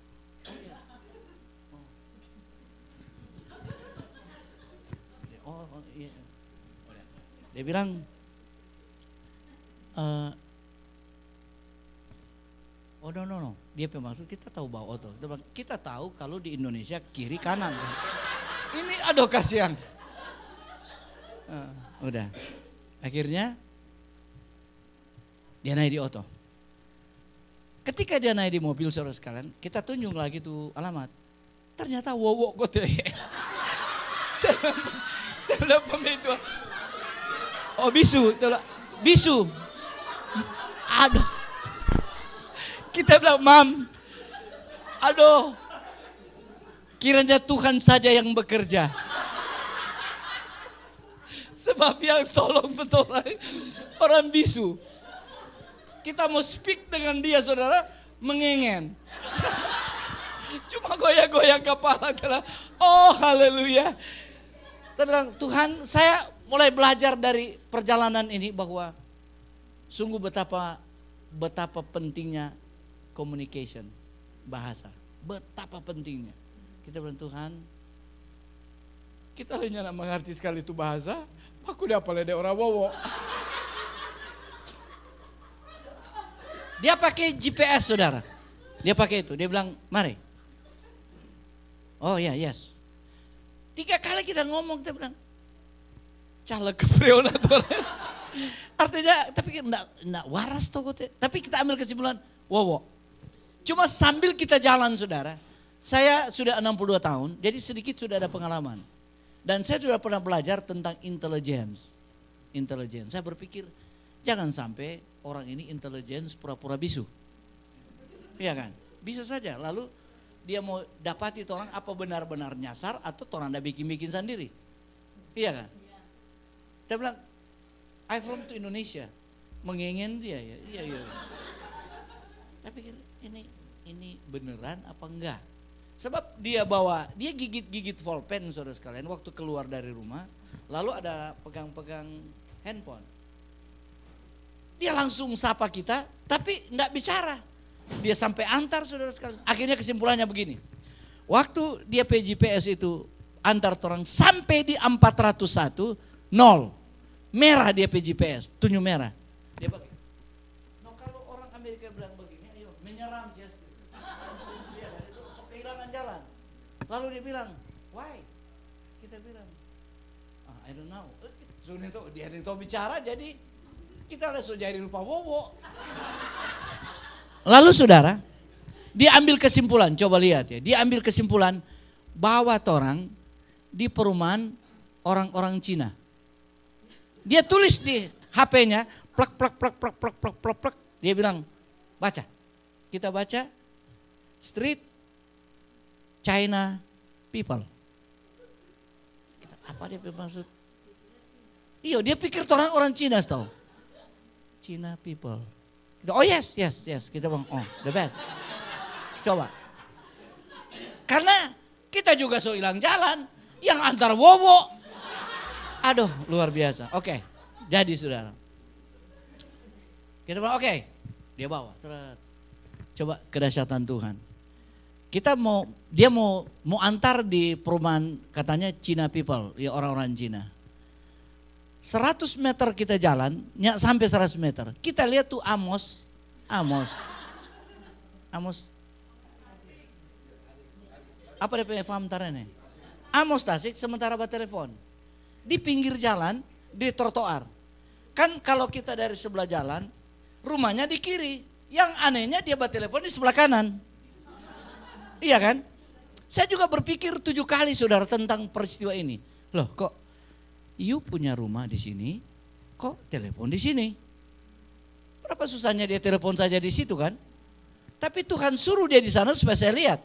Oh iya. Dia bilang, oh no. Dia bermaksud kita tahu bawa oto. Kita tahu kalau di Indonesia kiri kanan. Ini aduh kasihan. Udah. Akhirnya dia naik di oto. Ketika dia naik di mobil saudara sekalian, kita tunjuk lagi tuh alamat. Ternyata wowok kote. Telepon itu. Oh bisu. Aduh. Kita bilang, Mam. Aduh. Kiranya Tuhan saja yang bekerja. Sebab yang tolong betul orang bisu. Kita mau speak dengan dia saudara, mengengen. Cuma goyang-goyang kepala. Oh haleluya. Kita bilang, Tuhan saya mulai belajar dari perjalanan ini bahwa sungguh betapa pentingnya communication, bahasa. Betapa pentingnya. Kita bilang, Tuhan kita hanya mengerti sekali itu bahasa. Aku dapat ada orang wowo. Dia pakai GPS saudara. Dia pakai itu. Dia bilang, mari. Oh ya, yes. 3 kali kita ngomong, kita bilang, caleg kepreona tuh. Artinya, tapi enggak waras toh. Tapi kita ambil kesimpulan, wowo. Cuma sambil kita jalan saudara. Saya sudah 62 tahun, jadi sedikit sudah ada pengalaman. Dan saya sudah pernah belajar tentang intelligence. Saya berpikir, jangan sampai orang ini intelligence pura-pura bisu. Iya kan? Bisa saja. Lalu dia mau dapati orang apa benar-benar nyasar atau orang anda bikin-bikin sendiri. Iya kan? Dia bilang, I from to Indonesia. Mengengen dia ya. Iya. Tapi ini beneran apa enggak? Sebab dia gigit-gigit pulpen saudara sekalian waktu keluar dari rumah. Lalu ada pegang-pegang handphone. Dia langsung sapa kita, tapi enggak bicara. Dia sampai antar saudara sekalian. Akhirnya kesimpulannya begini. Waktu dia PGPS itu antar orang sampai di 401, 0. Merah dia PGPS, tunjuk merah. Dia pakai. No, kalau orang Amerika bilang begini, ayo menyerang sih. Dia itu kehilangan jalan. Lalu dia bilang, why? Kita bilang, I don't know. Dia yang tahu bicara, jadi kita harus jadi lupa bobo. Lalu saudara, dia ambil kesimpulan, coba lihat ya. Dia ambil kesimpulan bawa orang di perumahan orang-orang Cina. Dia tulis di HP-nya, plak. Dia bilang, baca. Kita baca, street China people. Apa dia maksud? Iya, dia pikir orang Cina tahu. China people. Oh yes. Kita bilang, oh the best. Coba. Karena kita juga so hilang jalan. Yang antar bobo. Aduh, luar biasa. Oke, jadi saudara. Kita bilang oke. Dia bawa. Coba kedahsyatan Tuhan. Dia mau antar di perumahan katanya China people, ya orang-orang Cina. 100 meter kita jalan, sampai 100 meter. Kita lihat tuh Amos. Apa dia punya paham tarane? Amos Tasik sementara telepon. Di pinggir jalan, di trotoar. Kan kalau kita dari sebelah jalan, rumahnya di kiri. Yang anehnya dia telepon di sebelah kanan. Iya kan? Saya juga berpikir 7 kali saudara tentang peristiwa ini. Loh kok you punya rumah di sini, kok telepon di sini? Berapa susahnya dia telepon saja di situ kan? Tapi Tuhan suruh dia di sana supaya saya lihat.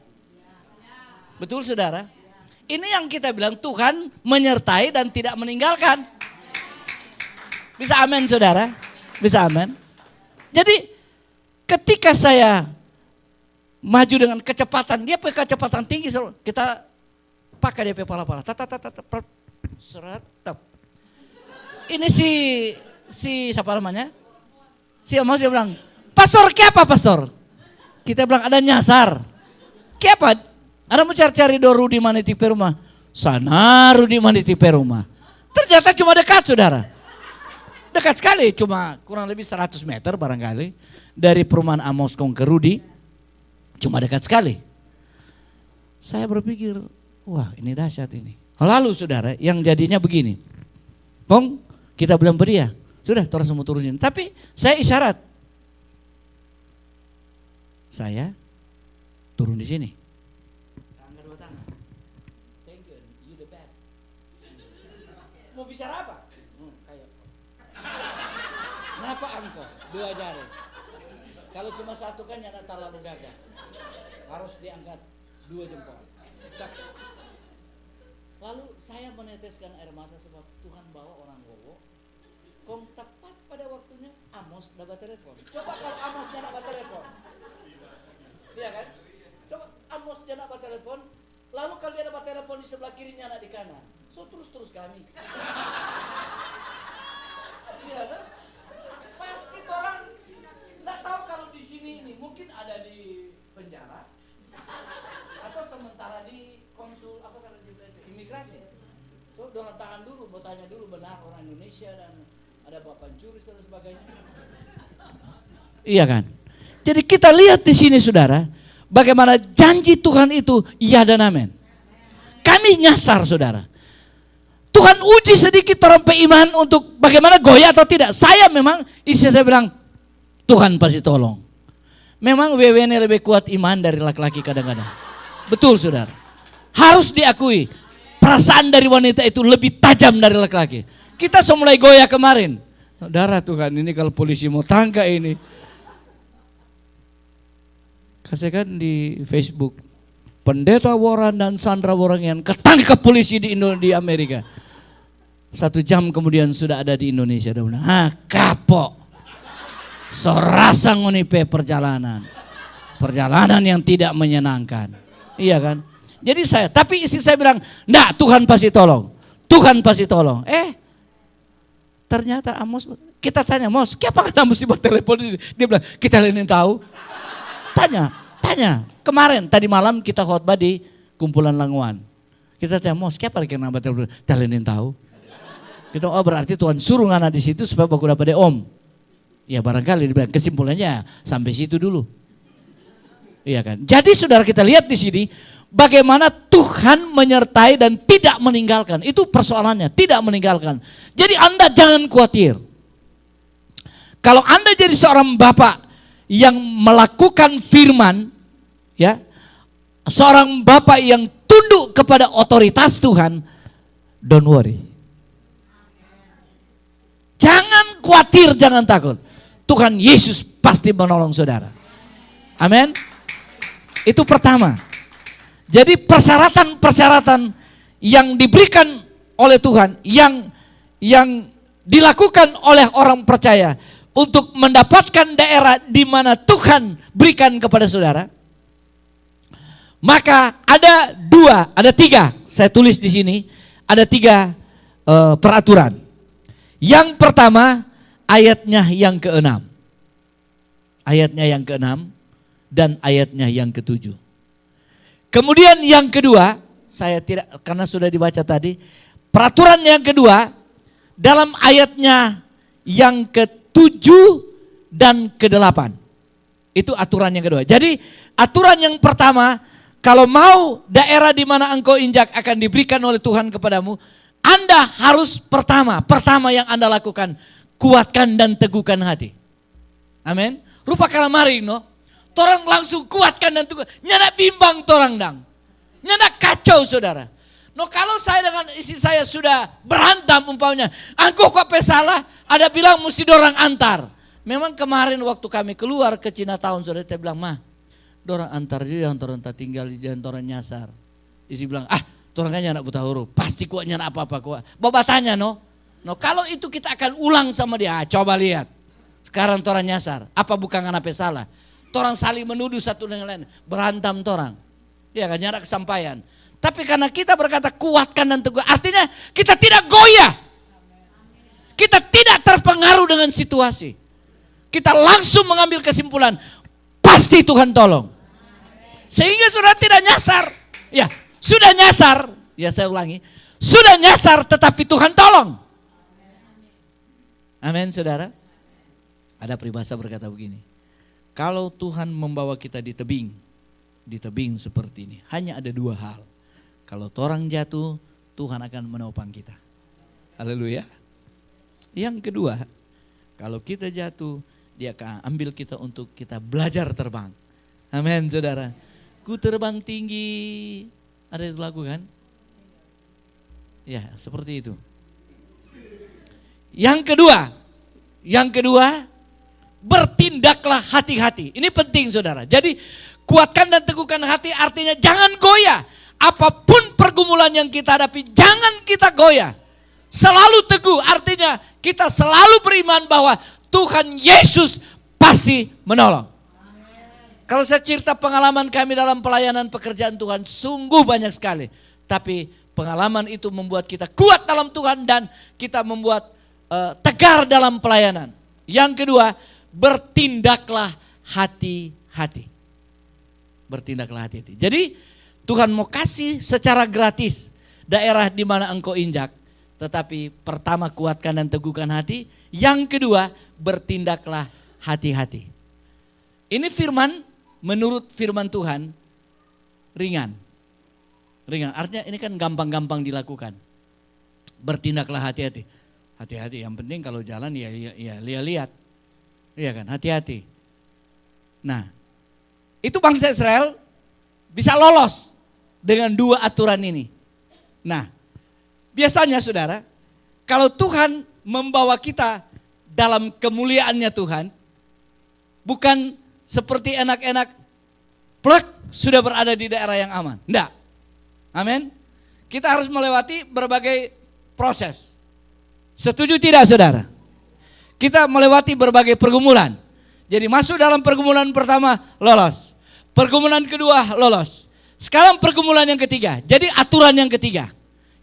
Betul saudara? Ini yang kita bilang Tuhan menyertai dan tidak meninggalkan. Bisa amin saudara? Bisa amin? Jadi ketika saya maju dengan kecepatan, dia pakai kecepatan tinggi, kita pakai dia pala-pala. Seretap. Ini si siapa namanya? Si Amos dia bilang, pastor apa pastor? Kita bilang ada nyasar. Apa? Ada mau cari-cari do Rudi mana tipe rumah. Sana Rudi mana tipe rumah. Ternyata cuma dekat saudara. Dekat sekali, cuma kurang lebih 100 meter barangkali. Dari perumahan Amos Kong ke Rudi. Cuma dekat sekali. Saya berpikir, wah ini dahsyat ini. Lalu saudara, yang jadinya begini. Kong, kita bilang dia. Sudah, terus semua turunin. Tapi saya isyarat. Saya turun di sini. Angkat 2 tangan. Thank you, you the best. Mau bicara apa? Kayak. Kenapa engkau? 2 jari. Kalau cuma 1 kan nyata terlalu gagah. Harus diangkat 2 jempol. Lalu saya meneteskan air mata sebab Tuhan bawa orang gowo. Kong tepat pada waktunya Amos dapat telepon. Coba kalau Amos dia dapat telepon. Iya kan? Coba Amos dia dapat telepon. Lalu kalau dia dapat telepon di sebelah kirinya anak di kanan. So terus kami. Iya kan? Pasti orang nggak tahu kalau di sini ini mungkin ada di penjara atau sementara di konsul apa kata imigrasi. So dengan tangan dulu, mau tanya dulu benar orang Indonesia dan ada bapak juris dan sebagainya. Iya kan? Jadi kita lihat di sini saudara, bagaimana janji Tuhan itu iya dan amin. Kami nyasar saudara. Tuhan uji sedikit orang iman untuk bagaimana goyah atau tidak. Saya memang istri saya bilang Tuhan pasti tolong. Memang WWN lebih kuat iman dari laki-laki kadang-kadang. Betul saudara. Harus diakui perasaan dari wanita itu lebih tajam dari laki-laki. Kita sudah mulai goyah kemarin. Darah Tuhan ini kalau polisi mau tangkap ini. Kasihkan di Facebook. Pendeta Warren dan Sandra Warren yang ketangkap polisi di Amerika. 1 jam kemudian sudah ada di Indonesia. Kapok. Sorasa ngonipe perjalanan. Perjalanan yang tidak menyenangkan. Iya kan? Jadi tapi istri saya bilang, enggak Tuhan pasti tolong. Tuhan pasti tolong. Ternyata Amos, kita tanya, Amos, siapa kan mesti buat telepon? Dia bilang, kita lain tahu. Tanya. Kemarin, tadi malam kita khotbah di kumpulan Languan. Kita tanya, Amos, siapa yang nambah telepon? Kita lain tahu. Kita, oh berarti Tuhan suruh ngana di situ supaya baku dapat om. Ya barangkali dibilang kesimpulannya sampai situ dulu. Iya kan? Jadi saudara kita lihat di sini bagaimana Tuhan menyertai dan tidak meninggalkan. Itu persoalannya, tidak meninggalkan. Jadi Anda jangan khawatir. Kalau Anda jadi seorang bapak yang melakukan firman, ya, seorang bapak yang tunduk kepada otoritas Tuhan, don't worry. Jangan khawatir, jangan takut. Tuhan Yesus pasti menolong saudara. Amin. Itu pertama. Jadi persyaratan-persyaratan yang diberikan oleh Tuhan, yang dilakukan oleh orang percaya untuk mendapatkan daerah di mana Tuhan berikan kepada saudara, maka ada tiga. Saya tulis di sini ada tiga peraturan. Yang pertama ayatnya yang ke-6, ayatnya yang ke-6 dan ayatnya yang ke-7. Kemudian yang kedua, saya tidak, karena sudah dibaca tadi, peraturan yang kedua dalam ayatnya yang ke-7 dan ke-8. Itu aturan yang kedua. Jadi aturan yang pertama, kalau mau daerah di mana engkau injak akan diberikan oleh Tuhan kepadamu, Anda harus pertama yang Anda lakukan, kuatkan dan teguhkan hati. Amin. Rupa kalamari no. Torang langsung kuatkan dan teguhkan. Nyana bimbang torang dang. Nyana kacau saudara. No kalau saya dengan istri saya sudah berantem umpamanya, engkau kok salah, ada bilang mesti dorang antar. Memang kemarin waktu kami keluar ke Chinatown saudara, saya bilang, "Mah, dorang antar juga yang torang tak tinggal di jalan torang nyasar." Istri bilang, "Torang kan nyana buta huruf, pasti kuat nyana apa-apa kuat." Bapak tanya no kalau itu kita akan ulang sama dia, coba lihat. Sekarang torang nyasar, apa bukan karena salah? Torang saling menuduh satu dengan lain, berantem torang. Ya kan, nyana kesampaian. Tapi karena kita berkata kuatkan dan teguh, artinya kita tidak goyah. Kita tidak terpengaruh dengan situasi. Kita langsung mengambil kesimpulan, pasti Tuhan tolong. Sehingga sudah tidak nyasar. Ya, sudah nyasar. Ya saya ulangi, sudah nyasar tetapi Tuhan tolong. Amin saudara. Ada peribahasa berkata begini, kalau Tuhan membawa kita di tebing seperti ini, hanya ada dua hal. Kalau torang jatuh, Tuhan akan menopang kita. Haleluya. Yang kedua, kalau kita jatuh, dia akan ambil kita untuk kita belajar terbang. Amin saudara. Ku terbang tinggi. Ada itu lagu kan? Ya seperti itu. Yang kedua, bertindaklah hati-hati. Ini penting saudara. Jadi kuatkan dan teguhkan hati artinya jangan goyah. Apapun pergumulan yang kita hadapi, jangan kita goyah. Selalu teguh, artinya kita selalu beriman bahwa Tuhan Yesus pasti menolong. Kalau saya cerita pengalaman kami dalam pelayanan pekerjaan Tuhan, sungguh banyak sekali. Tapi pengalaman itu membuat kita kuat dalam Tuhan dan kita membuat tegar dalam pelayanan. Yang kedua, bertindaklah hati-hati. Bertindaklah hati-hati. Jadi Tuhan mau kasih secara gratis daerah di mana engkau injak. Tetapi pertama kuatkan dan teguhkan hati. Yang kedua bertindaklah hati-hati. Ini firman menurut firman Tuhan ringan. Ringan artinya ini kan gampang-gampang dilakukan. Bertindaklah hati-hati. Hati-hati yang penting kalau jalan ya lihat. Iya kan, hati-hati. Nah, itu bangsa Israel bisa lolos dengan dua aturan ini. Nah, biasanya saudara, kalau Tuhan membawa kita dalam kemuliaannya Tuhan, bukan seperti enak-enak, plek sudah berada di daerah yang aman. Enggak. Amin. Kita harus melewati berbagai proses. Setuju tidak saudara? Kita melewati berbagai pergumulan. Jadi masuk dalam pergumulan pertama, lolos. Pergumulan kedua, lolos. Sekarang pergumulan yang ketiga. Jadi aturan yang ketiga.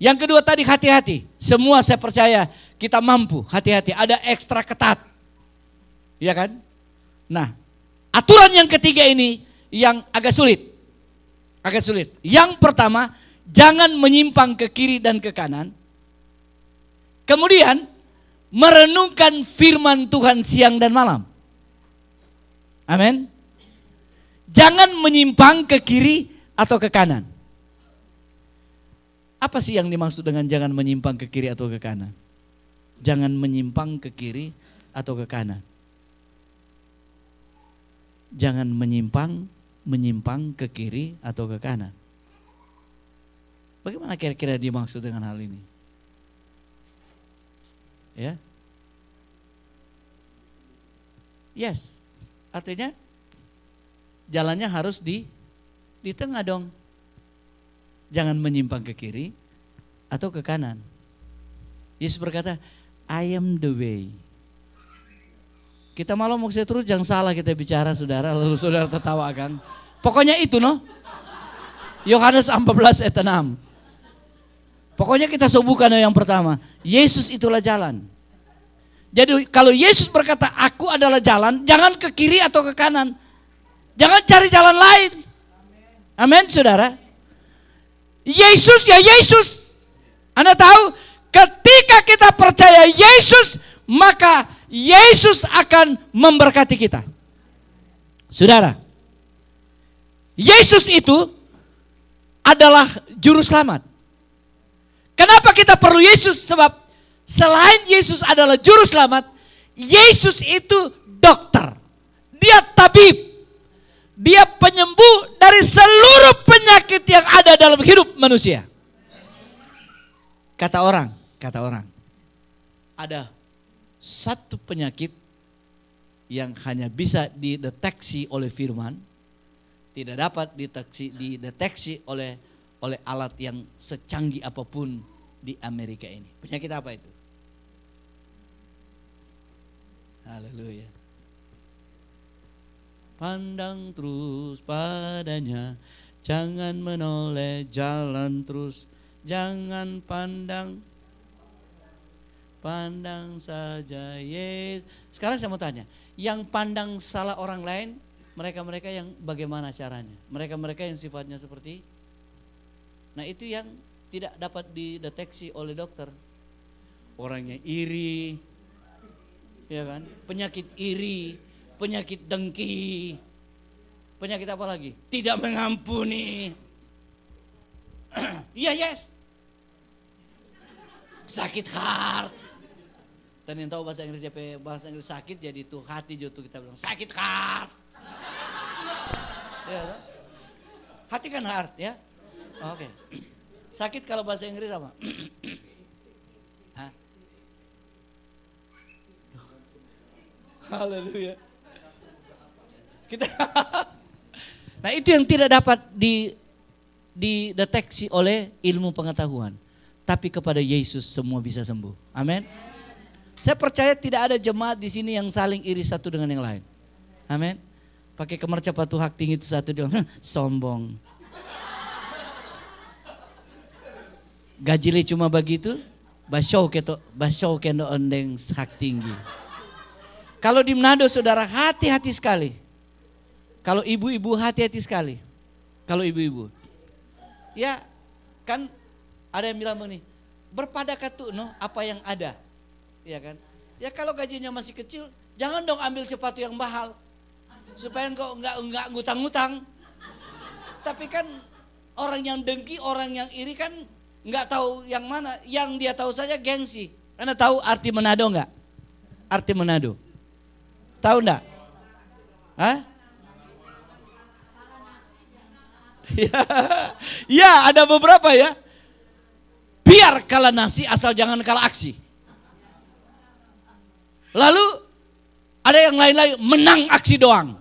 Yang kedua tadi hati-hati. Semua saya percaya kita mampu. Hati-hati. Ada ekstra ketat. Iya kan? Nah, aturan yang ketiga ini yang agak sulit. Agak sulit. Yang pertama, jangan menyimpang ke kiri dan ke kanan. Kemudian, merenungkan firman Tuhan siang dan malam. Amin. Jangan menyimpang ke kiri atau ke kanan. Apa sih yang dimaksud dengan jangan menyimpang ke kiri atau ke kanan? Jangan menyimpang ke kiri atau ke kanan. Jangan menyimpang ke kiri atau ke kanan. Bagaimana kira-kira dimaksud dengan hal ini? Ya. Yes. Artinya jalannya harus di tengah dong. Jangan menyimpang ke kiri atau ke kanan. Yesus berkata, I am the way. Kita malah mau terus jangan salah kita bicara saudara, lalu saudara tertawa kan. Pokoknya itu no. Yohanes 14 ayat 6. Pokoknya kita subuhkan yang pertama, Yesus itulah jalan. Jadi kalau Yesus berkata aku adalah jalan, jangan ke kiri atau ke kanan. Jangan cari jalan lain. Amin saudara. Yesus ya Yesus. Anda tahu ketika kita percaya Yesus, maka Yesus akan memberkati kita. Saudara, Yesus itu adalah juru selamat. Kenapa kita perlu Yesus? Sebab selain Yesus adalah juru selamat, Yesus itu dokter. Dia tabib. Dia penyembuh dari seluruh penyakit yang ada dalam hidup manusia. Kata orang, ada satu penyakit yang hanya bisa dideteksi oleh firman, tidak dapat dideteksi oleh alat yang secanggih apapun di Amerika ini. Penyakit apa itu? Haleluya. Pandang terus padanya, jangan menoleh, jalan terus, jangan pandang saja Yesus. Sekarang saya mau tanya, yang pandang salah orang lain, mereka-mereka yang bagaimana caranya? Mereka-mereka yang sifatnya seperti, nah itu yang tidak dapat dideteksi oleh dokter. Orangnya iri, ya kan? Penyakit iri, penyakit dengki, penyakit apa lagi? Tidak mengampuni. Iya yes. Sakit heart. Dan yang tahu bahasa Inggris sakit, jadi itu hati juga kita bilang sakit heart. Ya, hati kan heart ya. Oke. Sakit kalau bahasa Inggris apa? Hah? Haleluya. Nah itu yang tidak dapat dideteksi oleh ilmu pengetahuan. Tapi kepada Yesus semua bisa sembuh. Amin. Saya percaya tidak ada jemaat di sini yang saling iri satu dengan yang lain. Amin. Pakai kemercap batu hak tinggi itu satu dia sombong. Gajili cuma begitu, basyo kendo ondeng hak tinggi. Kalau di Manado saudara hati-hati sekali. Kalau ibu-ibu hati-hati sekali. Kalau ibu-ibu. Ya kan ada yang bilang begini, berpadakah tuh no apa yang ada. Ya kan? Ya kalau gajinya masih kecil, jangan dong ambil sepatu yang mahal. Supaya enggak ngutang-ngutang. Tapi kan orang yang dengki, orang yang iri kan enggak tahu yang mana. Yang dia tahu saja gengsi. Anda tahu arti Manado enggak? Arti Manado. Tahu enggak? Hah? Ya, ada beberapa ya. Biar kalah nasi asal jangan kalah aksi. Lalu ada yang lain-lain menang aksi doang.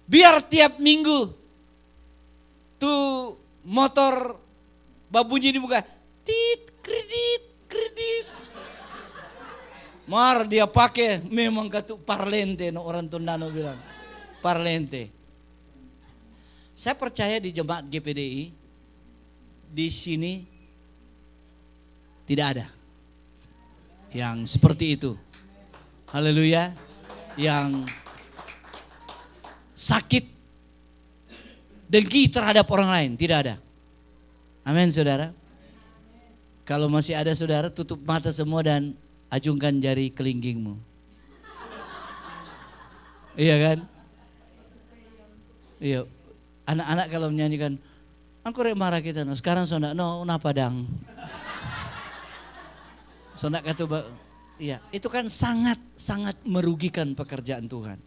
Biar tiap minggu tuh motor babunyi di muka, tit kredit. Mar dia pakai memang katu parlente, no orang Tondano bilang parlente. Saya percaya di jemaat GPDI di sini tidak ada yang seperti itu. Haleluya. Yang sakit dengki terhadap orang lain, tidak ada. Amin saudara. Kalau masih ada saudara, tutup mata semua dan ajungkan jari kelingkingmu. Iya kan? Iya. Anak-anak kalau menyanyikan, aku rek marah kita, no. Sekarang sondak no padang. Sondak kata, iya, itu kan sangat merugikan pekerjaan Tuhan.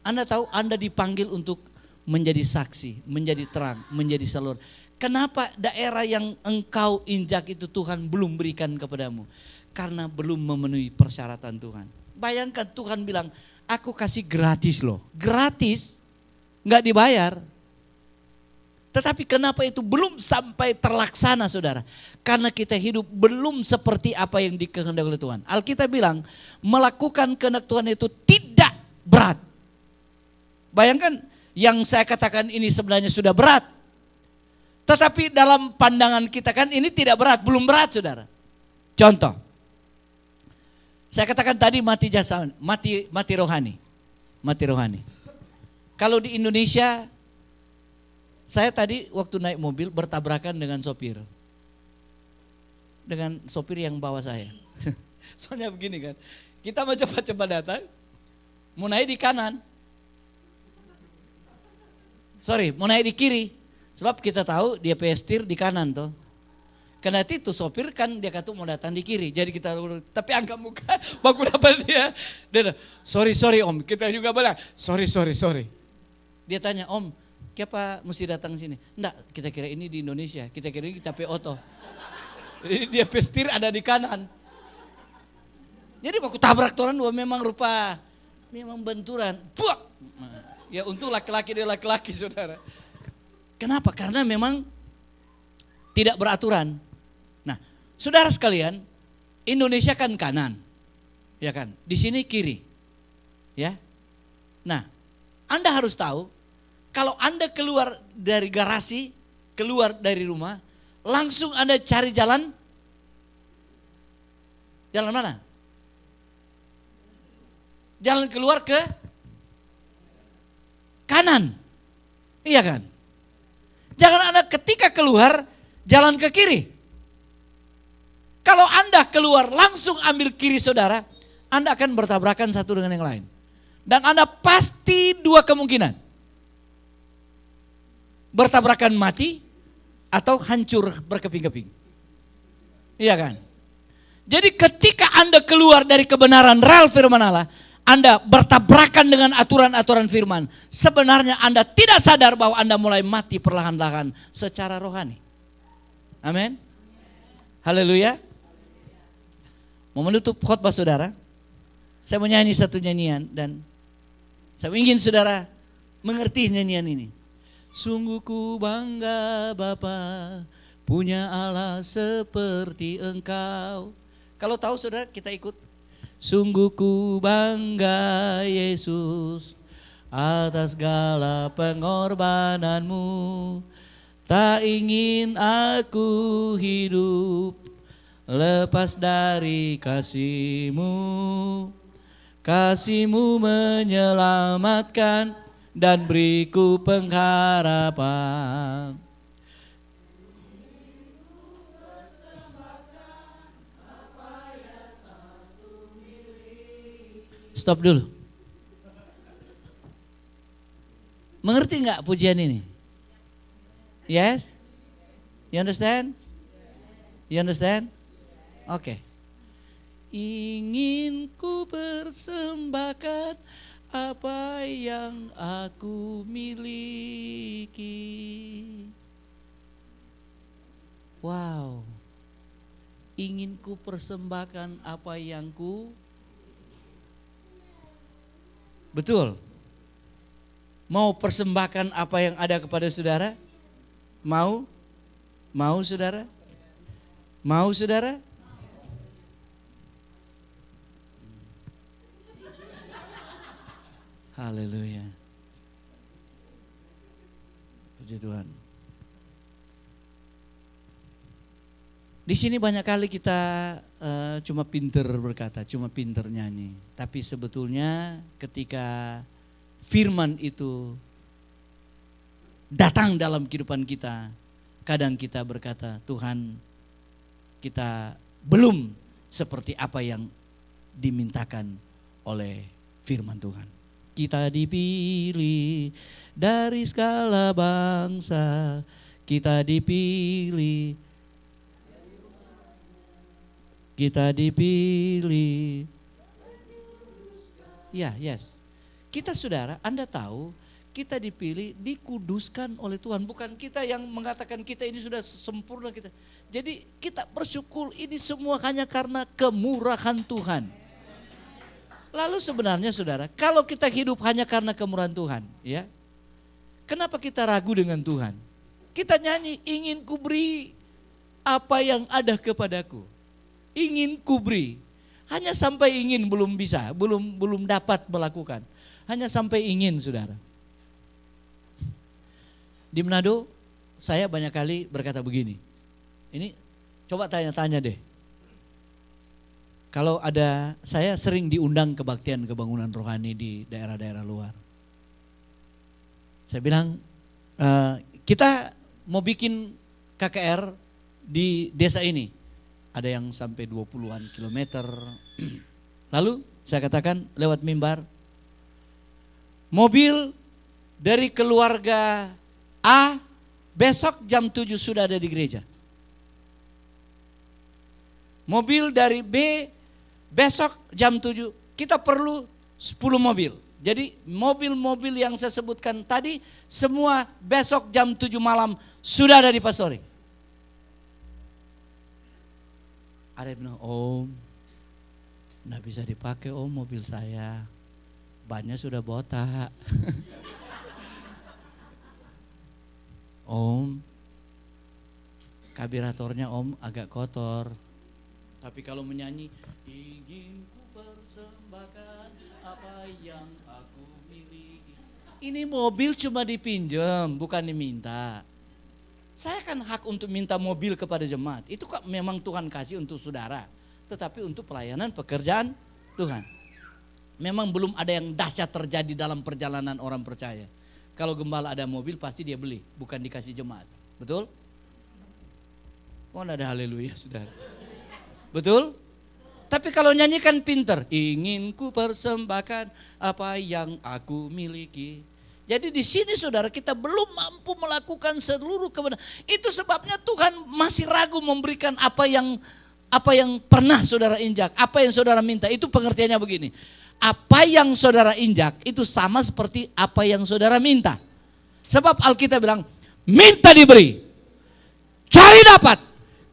Anda tahu Anda dipanggil untuk menjadi saksi, menjadi terang, menjadi salur. Kenapa daerah yang engkau injak itu Tuhan belum berikan kepadamu? Karena belum memenuhi persyaratan Tuhan. Bayangkan Tuhan bilang, aku kasih gratis loh. Gratis, nggak dibayar. Tetapi kenapa itu belum sampai terlaksana saudara? Karena kita hidup belum seperti apa yang dikehendaki oleh Tuhan. Alkitab bilang, melakukan kehendak Tuhan itu tidak berat. Bayangkan yang saya katakan ini sebenarnya sudah berat. Tetapi dalam pandangan kita kan ini tidak berat, belum berat saudara. Contoh, saya katakan tadi mati jasmani, mati rohani. Mati rohani. Kalau di Indonesia, saya tadi waktu naik mobil bertabrakan dengan sopir. Dengan sopir yang bawa saya. Soalnya begini kan, kita mau cepat-cepat datang, mau naik di kanan. Mau naik di kiri. Sebab kita tahu dia setir di kanan tuh. Karena itu sopir kan dia kata mau datang di kiri. Jadi kita, tapi angkat muka, baku dapat dia. Dia sorry om, kita juga bilang sorry. Dia tanya, om, kenapa mesti datang sini? Enggak, kita kira ini di Indonesia, kita kira ini kita oto. Jadi dia setir ada di kanan. Jadi baku tabrak orang dua memang benturan. Puak. Ya untuk laki-laki dia laki-laki saudara. Kenapa? Karena memang tidak beraturan. Nah, saudara sekalian, Indonesia kan kanan, ya kan? Di sini kiri, ya. Nah, Anda harus tahu, kalau Anda keluar dari garasi, keluar dari rumah, langsung Anda cari jalan mana? Jalan keluar ke kanan, iya kan? Jangan Anda ketika keluar jalan ke kiri. Kalau Anda keluar langsung ambil kiri saudara, Anda akan bertabrakan satu dengan yang lain. Dan Anda pasti dua kemungkinan. Bertabrakan mati atau hancur berkeping-keping. Iya kan? Jadi ketika Anda keluar dari kebenaran real firman Allah, Anda bertabrakan dengan aturan-aturan firman. Sebenarnya Anda tidak sadar bahwa Anda mulai mati perlahan-lahan secara rohani. Amin. Haleluya. Mau menutup khotbah saudara, saya mau nyanyi satu nyanyian dan saya ingin saudara mengerti nyanyian ini. Sungguh ku bangga Bapa punya Allah seperti Engkau. Kalau tahu saudara kita ikut. Sungguh ku bangga Yesus atas segala pengorbananmu. Tak ingin aku hidup lepas dari kasih-Mu. Kasih-Mu menyelamatkan dan beriku pengharapan. Stop dulu. Mengerti enggak pujian ini? Yes? You understand? You understand? Oke. Ingin ku persembahkan apa yang aku miliki. Wow. Ingin ku persembahkan apa yang ku. Betul. Mau persembahkan apa yang ada kepada saudara? Mau? Mau saudara? Mau saudara? Haleluya. Puji Tuhan. Di sini banyak kali kita cuma pinter berkata, cuma pinter nyanyi. Tapi sebetulnya ketika firman itu datang dalam kehidupan kita, kadang kita berkata, Tuhan kita belum seperti apa yang dimintakan oleh firman Tuhan. Kita dipilih dari segala bangsa. Kita dipilih. Kita dipilih. Ya, yes. Kita saudara, Anda tahu kita dipilih, dikuduskan oleh Tuhan. Bukan kita yang mengatakan kita ini sudah sempurna kita. Jadi kita bersyukur ini semua hanya karena kemurahan Tuhan. Lalu sebenarnya saudara, kalau kita hidup hanya karena kemurahan Tuhan, ya, kenapa kita ragu dengan Tuhan? Kita nyanyi, ingin kuberi apa yang ada kepadaku. Ingin kuberi. Hanya sampai ingin belum bisa, belum dapat melakukan. Hanya sampai ingin saudara. Di Manado, saya banyak kali berkata begini. Ini coba tanya-tanya deh. Kalau ada, saya sering diundang kebaktian kebangunan rohani di daerah-daerah luar. Saya bilang, kita mau bikin KKR di desa ini. Ada yang sampai 20-an kilometer. Lalu saya katakan lewat mimbar, mobil dari keluarga A besok jam 7 sudah ada di gereja. Mobil dari B besok jam 7, kita perlu 10 mobil. Jadi mobil-mobil yang saya sebutkan tadi semua besok jam 7 malam sudah ada di Pastori. Ada yang bilang, Om, nggak bisa dipakai Om mobil saya. Bannya sudah botak. Om, karburatornya Om agak kotor. Tapi kalau menyanyi, ingin ku persembahkan apa yang aku miliki. Ini mobil cuma dipinjam, bukan diminta. Saya kan hak untuk minta mobil kepada jemaat. Itu kok memang Tuhan kasih untuk saudara. Tetapi untuk pelayanan pekerjaan Tuhan. Memang belum ada yang dahsyat terjadi dalam perjalanan orang percaya. Kalau gembala ada mobil pasti dia beli, bukan dikasih jemaat. Betul? Oh, ada haleluya saudara. Betul? Tapi kalau nyanyikan pinter, ingin ku persembahkan apa yang aku miliki. Jadi di sini saudara kita belum mampu melakukan seluruh kebenaran. Itu sebabnya Tuhan masih ragu memberikan apa yang pernah saudara injak, apa yang saudara minta. Itu pengertiannya begini. Apa yang saudara injak itu sama seperti apa yang saudara minta. Sebab Alkitab bilang, minta diberi, cari dapat,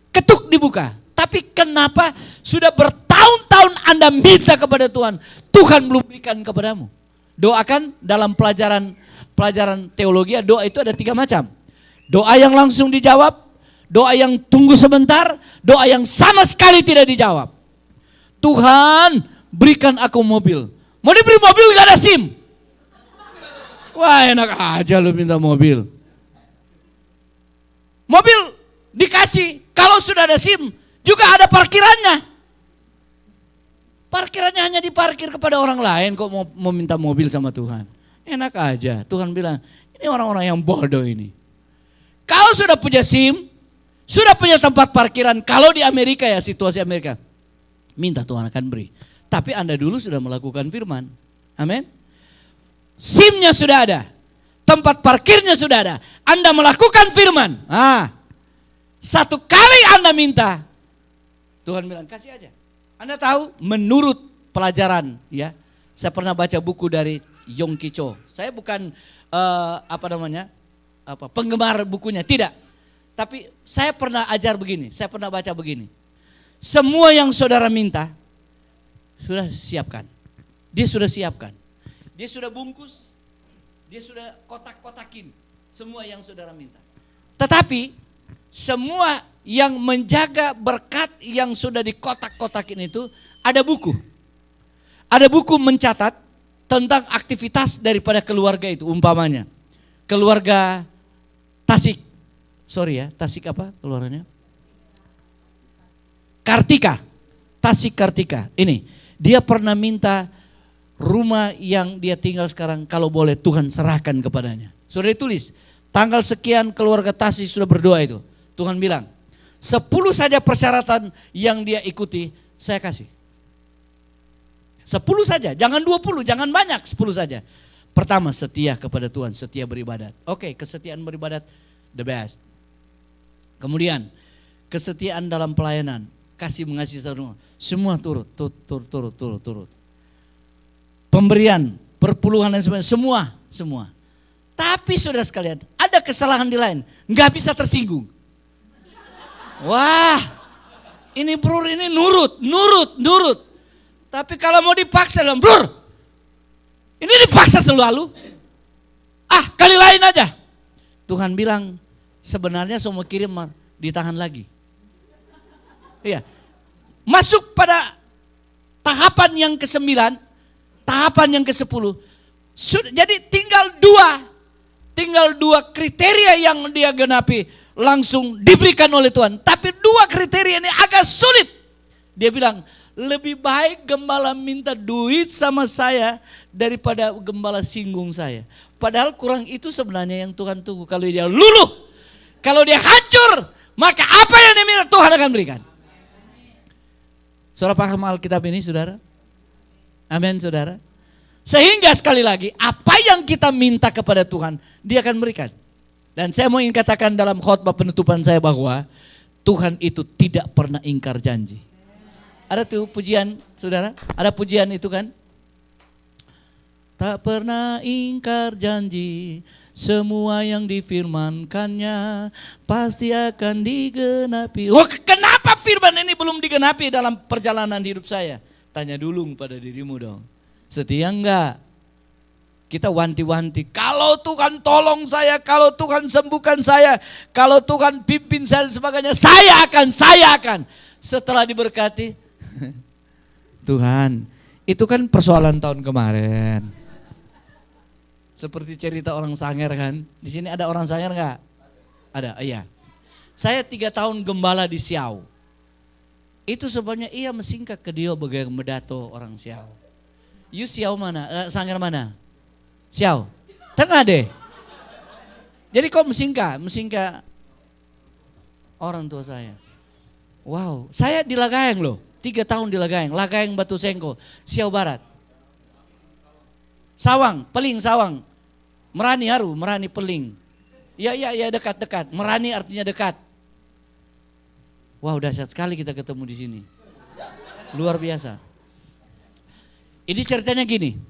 ketuk dibuka. Tapi kenapa sudah bertahun-tahun Anda minta kepada Tuhan, Tuhan belum berikan kepadamu? Doakan dalam pelajaran teologi, doa itu ada 3 macam. Doa yang langsung dijawab, doa yang tunggu sebentar, doa yang sama sekali tidak dijawab. Tuhan, berikan aku mobil. Mau diberi mobil gak ada SIM. Wah, enak aja lu minta mobil. Mobil dikasih, kalau sudah ada SIM juga ada parkirannya. Parkirannya hanya diparkir kepada orang lain, kok mau minta mobil sama Tuhan. Enak aja. Tuhan bilang, ini orang-orang yang bodoh ini. Kalau sudah punya SIM, sudah punya tempat parkiran, kalau di Amerika ya, situasi Amerika, minta Tuhan akan beri. Tapi Anda dulu sudah melakukan firman. Amin. SIM-nya sudah ada, tempat parkirnya sudah ada. Anda melakukan firman. Satu kali Anda minta, Tuhan bilang kasih aja. Anda tahu menurut pelajaran ya, saya pernah baca buku dari Yonggi Cho. Saya bukan penggemar bukunya, tidak. Tapi saya pernah ajar begini, saya pernah baca begini. Semua yang saudara minta sudah siapkan. Dia sudah siapkan. Dia sudah bungkus. Dia sudah kotak-kotakin semua yang saudara minta. Tetapi semua yang menjaga berkat yang sudah dikotak-kotakin itu ada buku. Ada buku mencatat tentang aktivitas daripada keluarga itu, umpamanya. Keluarga Tasik. Sorry ya, Tasik apa keluarganya? Kartika. Tasik Kartika. Ini, dia pernah minta rumah yang dia tinggal sekarang kalau boleh Tuhan serahkan kepadanya. Sudah ditulis, tanggal sekian keluarga Tasik sudah berdoa itu. Tuhan bilang, 10 saja persyaratan yang dia ikuti, saya kasih. 10 saja, jangan 20, jangan banyak, 10 saja. Pertama, setia kepada Tuhan, setia beribadat. Oke, kesetiaan beribadat the best. Kemudian, kesetiaan dalam pelayanan, kasih mengasihi semua turut. Pemberian, perpuluhan dan sebagainya, semua. Tapi saudara sekalian, ada kesalahan di lain, nggak bisa tersinggung. Wah, ini bro ini nurut. Tapi kalau mau dipaksa, bro, ini dipaksa selalu. Kali lain aja. Tuhan bilang, sebenarnya semua kirim ditahan lagi. Iya. Masuk pada tahapan yang ke-9, tahapan yang ke-10. Jadi tinggal dua kriteria yang dia genapi langsung diberikan oleh Tuhan. Tapi 2 kriteria ini agak sulit. Dia bilang, lebih baik gembala minta duit sama saya daripada gembala singgung saya. Padahal kurang itu sebenarnya yang Tuhan tunggu. Kalau dia luluh, kalau dia hancur, maka apa yang diminta Tuhan akan berikan. Saudara paham Alkitab ini, saudara? Amin, saudara. Sehingga sekali lagi, apa yang kita minta kepada Tuhan, dia akan berikan. Dan saya mau ingin katakan dalam khotbah penutupan saya bahwa Tuhan itu tidak pernah ingkar janji. Ada tuh pujian, saudara? Ada pujian itu kan? Tak pernah ingkar janji, semua yang difirmankannya pasti akan digenapi. Kenapa firman ini belum digenapi dalam perjalanan hidup saya? Tanya dulu pada dirimu dong. Setia enggak? Kita wanti-wanti, kalau Tuhan tolong saya, kalau Tuhan sembuhkan saya, kalau Tuhan pimpin saya dan sebagainya, saya akan. Setelah diberkati, Tuhan, itu kan persoalan tahun kemarin. Seperti cerita orang Sanger kan, di sini ada orang Sanger enggak? Ada, iya. Saya 3 tahun gembala di Siau. Itu sebenarnya ia mesingkak ke dia bagai medato orang Siau. You Siau mana? Sanger mana? Siau, tengah deh. Jadi kok mesingka orang tua saya. Wow, saya di Lagaeng loh, 3 tahun di Lagaeng Batu Sengko, Siau Barat. Sawang, Merani Peling. Ya dekat, Merani artinya dekat. Wow, dahsyat sekali kita ketemu di sini. Luar biasa. Ini ceritanya gini.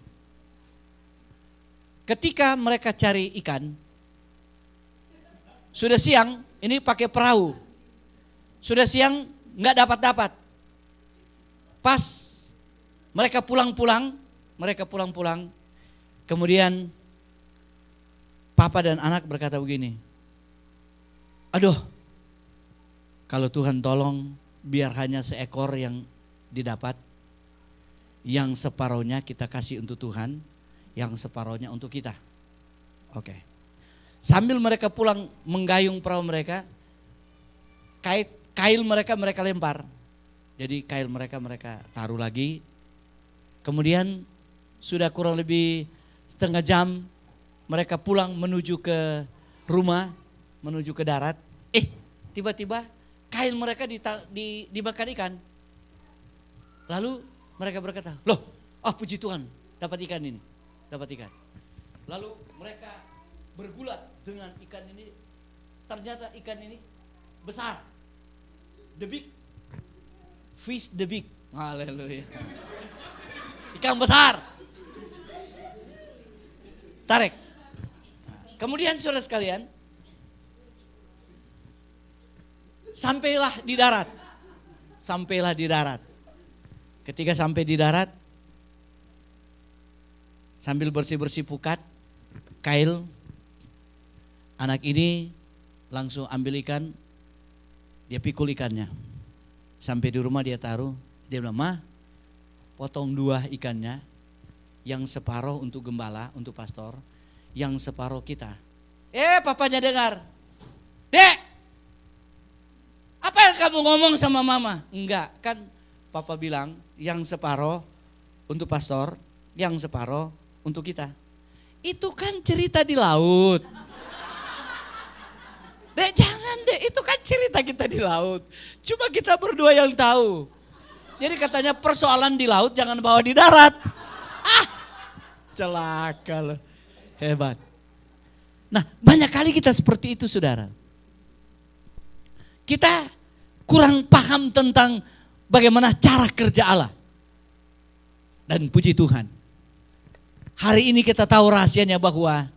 Ketika mereka cari ikan, sudah siang, ini pakai perahu. Sudah siang, nggak dapat. Pas mereka pulang-pulang, kemudian papa dan anak berkata begini, aduh, kalau Tuhan tolong, biar hanya seekor yang didapat, yang separohnya kita kasih untuk Tuhan, yang separohnya untuk kita. Oke. Sambil mereka pulang menggayung perahu mereka, kail mereka lempar. Jadi kail mereka taruh lagi. Kemudian sudah kurang lebih setengah jam mereka pulang menuju ke rumah, menuju ke darat. Tiba-tiba kail mereka dimakan ikan. Lalu mereka berkata, loh, puji Tuhan, dapat ikan. Lalu mereka bergulat dengan ikan ini. Ternyata ikan ini besar. The big fish, the big. Haleluya. Ikan besar. Tarik. Kemudian saudara sekalian, sampailah di darat. Ketika sampai di darat, sambil bersih-bersih pukat, kail, anak ini langsung ambil ikan, dia pikul ikannya. Sampai di rumah dia taruh, dia bilang, Ma, potong 2 ikannya, yang separuh untuk gembala, untuk pastor, yang separuh kita. Papanya dengar, Dek, apa yang kamu ngomong sama mama? Enggak, kan papa bilang yang separuh untuk pastor, yang separuh untuk kita. Itu kan cerita di laut. Dek, jangan dek, itu kan cerita kita di laut. Cuma kita berdua yang tahu. Jadi katanya persoalan di laut jangan bawa di darat. Ah, celaka loh. Hebat. Nah, banyak kali kita seperti itu, saudara. Kita kurang paham tentang bagaimana cara kerja Allah. Dan puji Tuhan, hari ini kita tahu rahasianya bahwa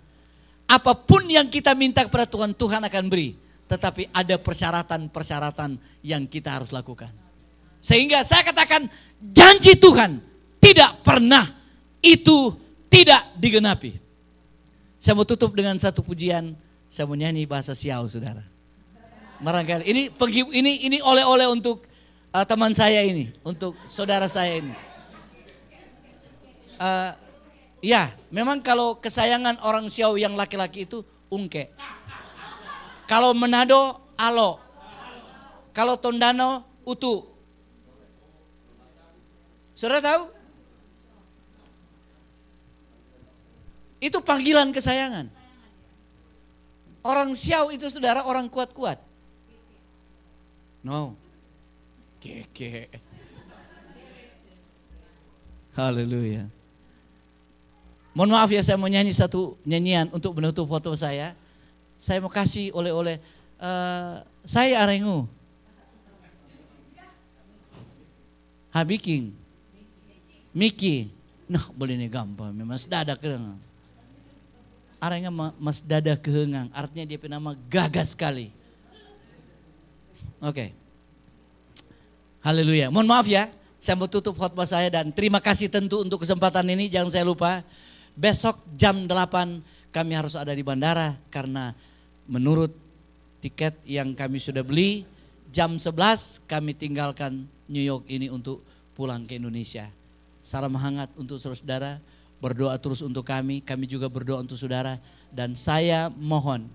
apapun yang kita minta kepada Tuhan, Tuhan akan beri. Tetapi ada persyaratan-persyaratan yang kita harus lakukan. Sehingga saya katakan janji Tuhan tidak pernah itu tidak digenapi. Saya mau tutup dengan satu pujian, saya mau nyanyi bahasa Siau, saudara. Barangkali ini oleh-oleh untuk teman saya ini, untuk saudara saya ini. Ya, memang kalau kesayangan orang Siau yang laki-laki itu ungke. Kalau Manado, alo. Kalau Tondano, utu. Saudara tahu? Itu panggilan kesayangan. Orang Siau itu, saudara, orang kuat-kuat. No. Keke. Haleluya. Mohon maaf ya, saya mau nyanyi satu nyanyian untuk menutup foto saya. Saya mau kasih oleh-oleh. Saya arengu. Habiking. Miki. Nah, boleh nih gampang. Memang dada kehengang. Arengnya mas dada kehengang. Artinya dia nama gagah sekali. Oke. Haleluya. Mohon maaf ya. Saya mau tutup khotbah saya dan terima kasih tentu untuk kesempatan ini. Jangan saya lupa. Besok jam 8 kami harus ada di bandara. Karena menurut tiket yang kami sudah beli. Jam 11 kami tinggalkan New York ini untuk pulang ke Indonesia. Salam hangat untuk saudara, berdoa terus untuk kami juga berdoa untuk saudara. Dan saya mohon,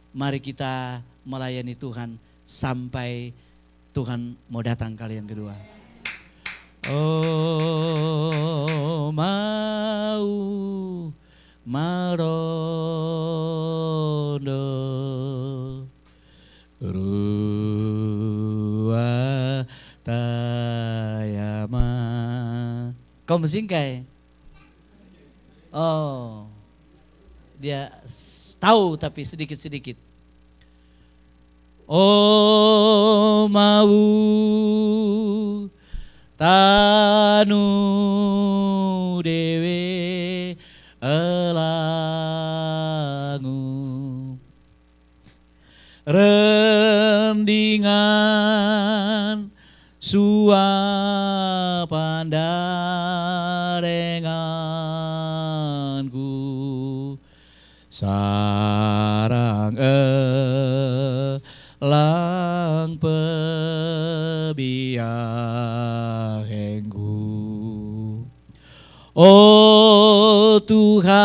mari kita melayani Tuhan sampai Tuhan mau datang kali yang kedua. Oh mau marondo rua tayama. Kau mesingkai? Oh, dia tahu tapi sedikit-sedikit. Oh mau tanu dewe elangu rendingan suapandarenganku sarang elang pebiahengku. Oh Tuhan.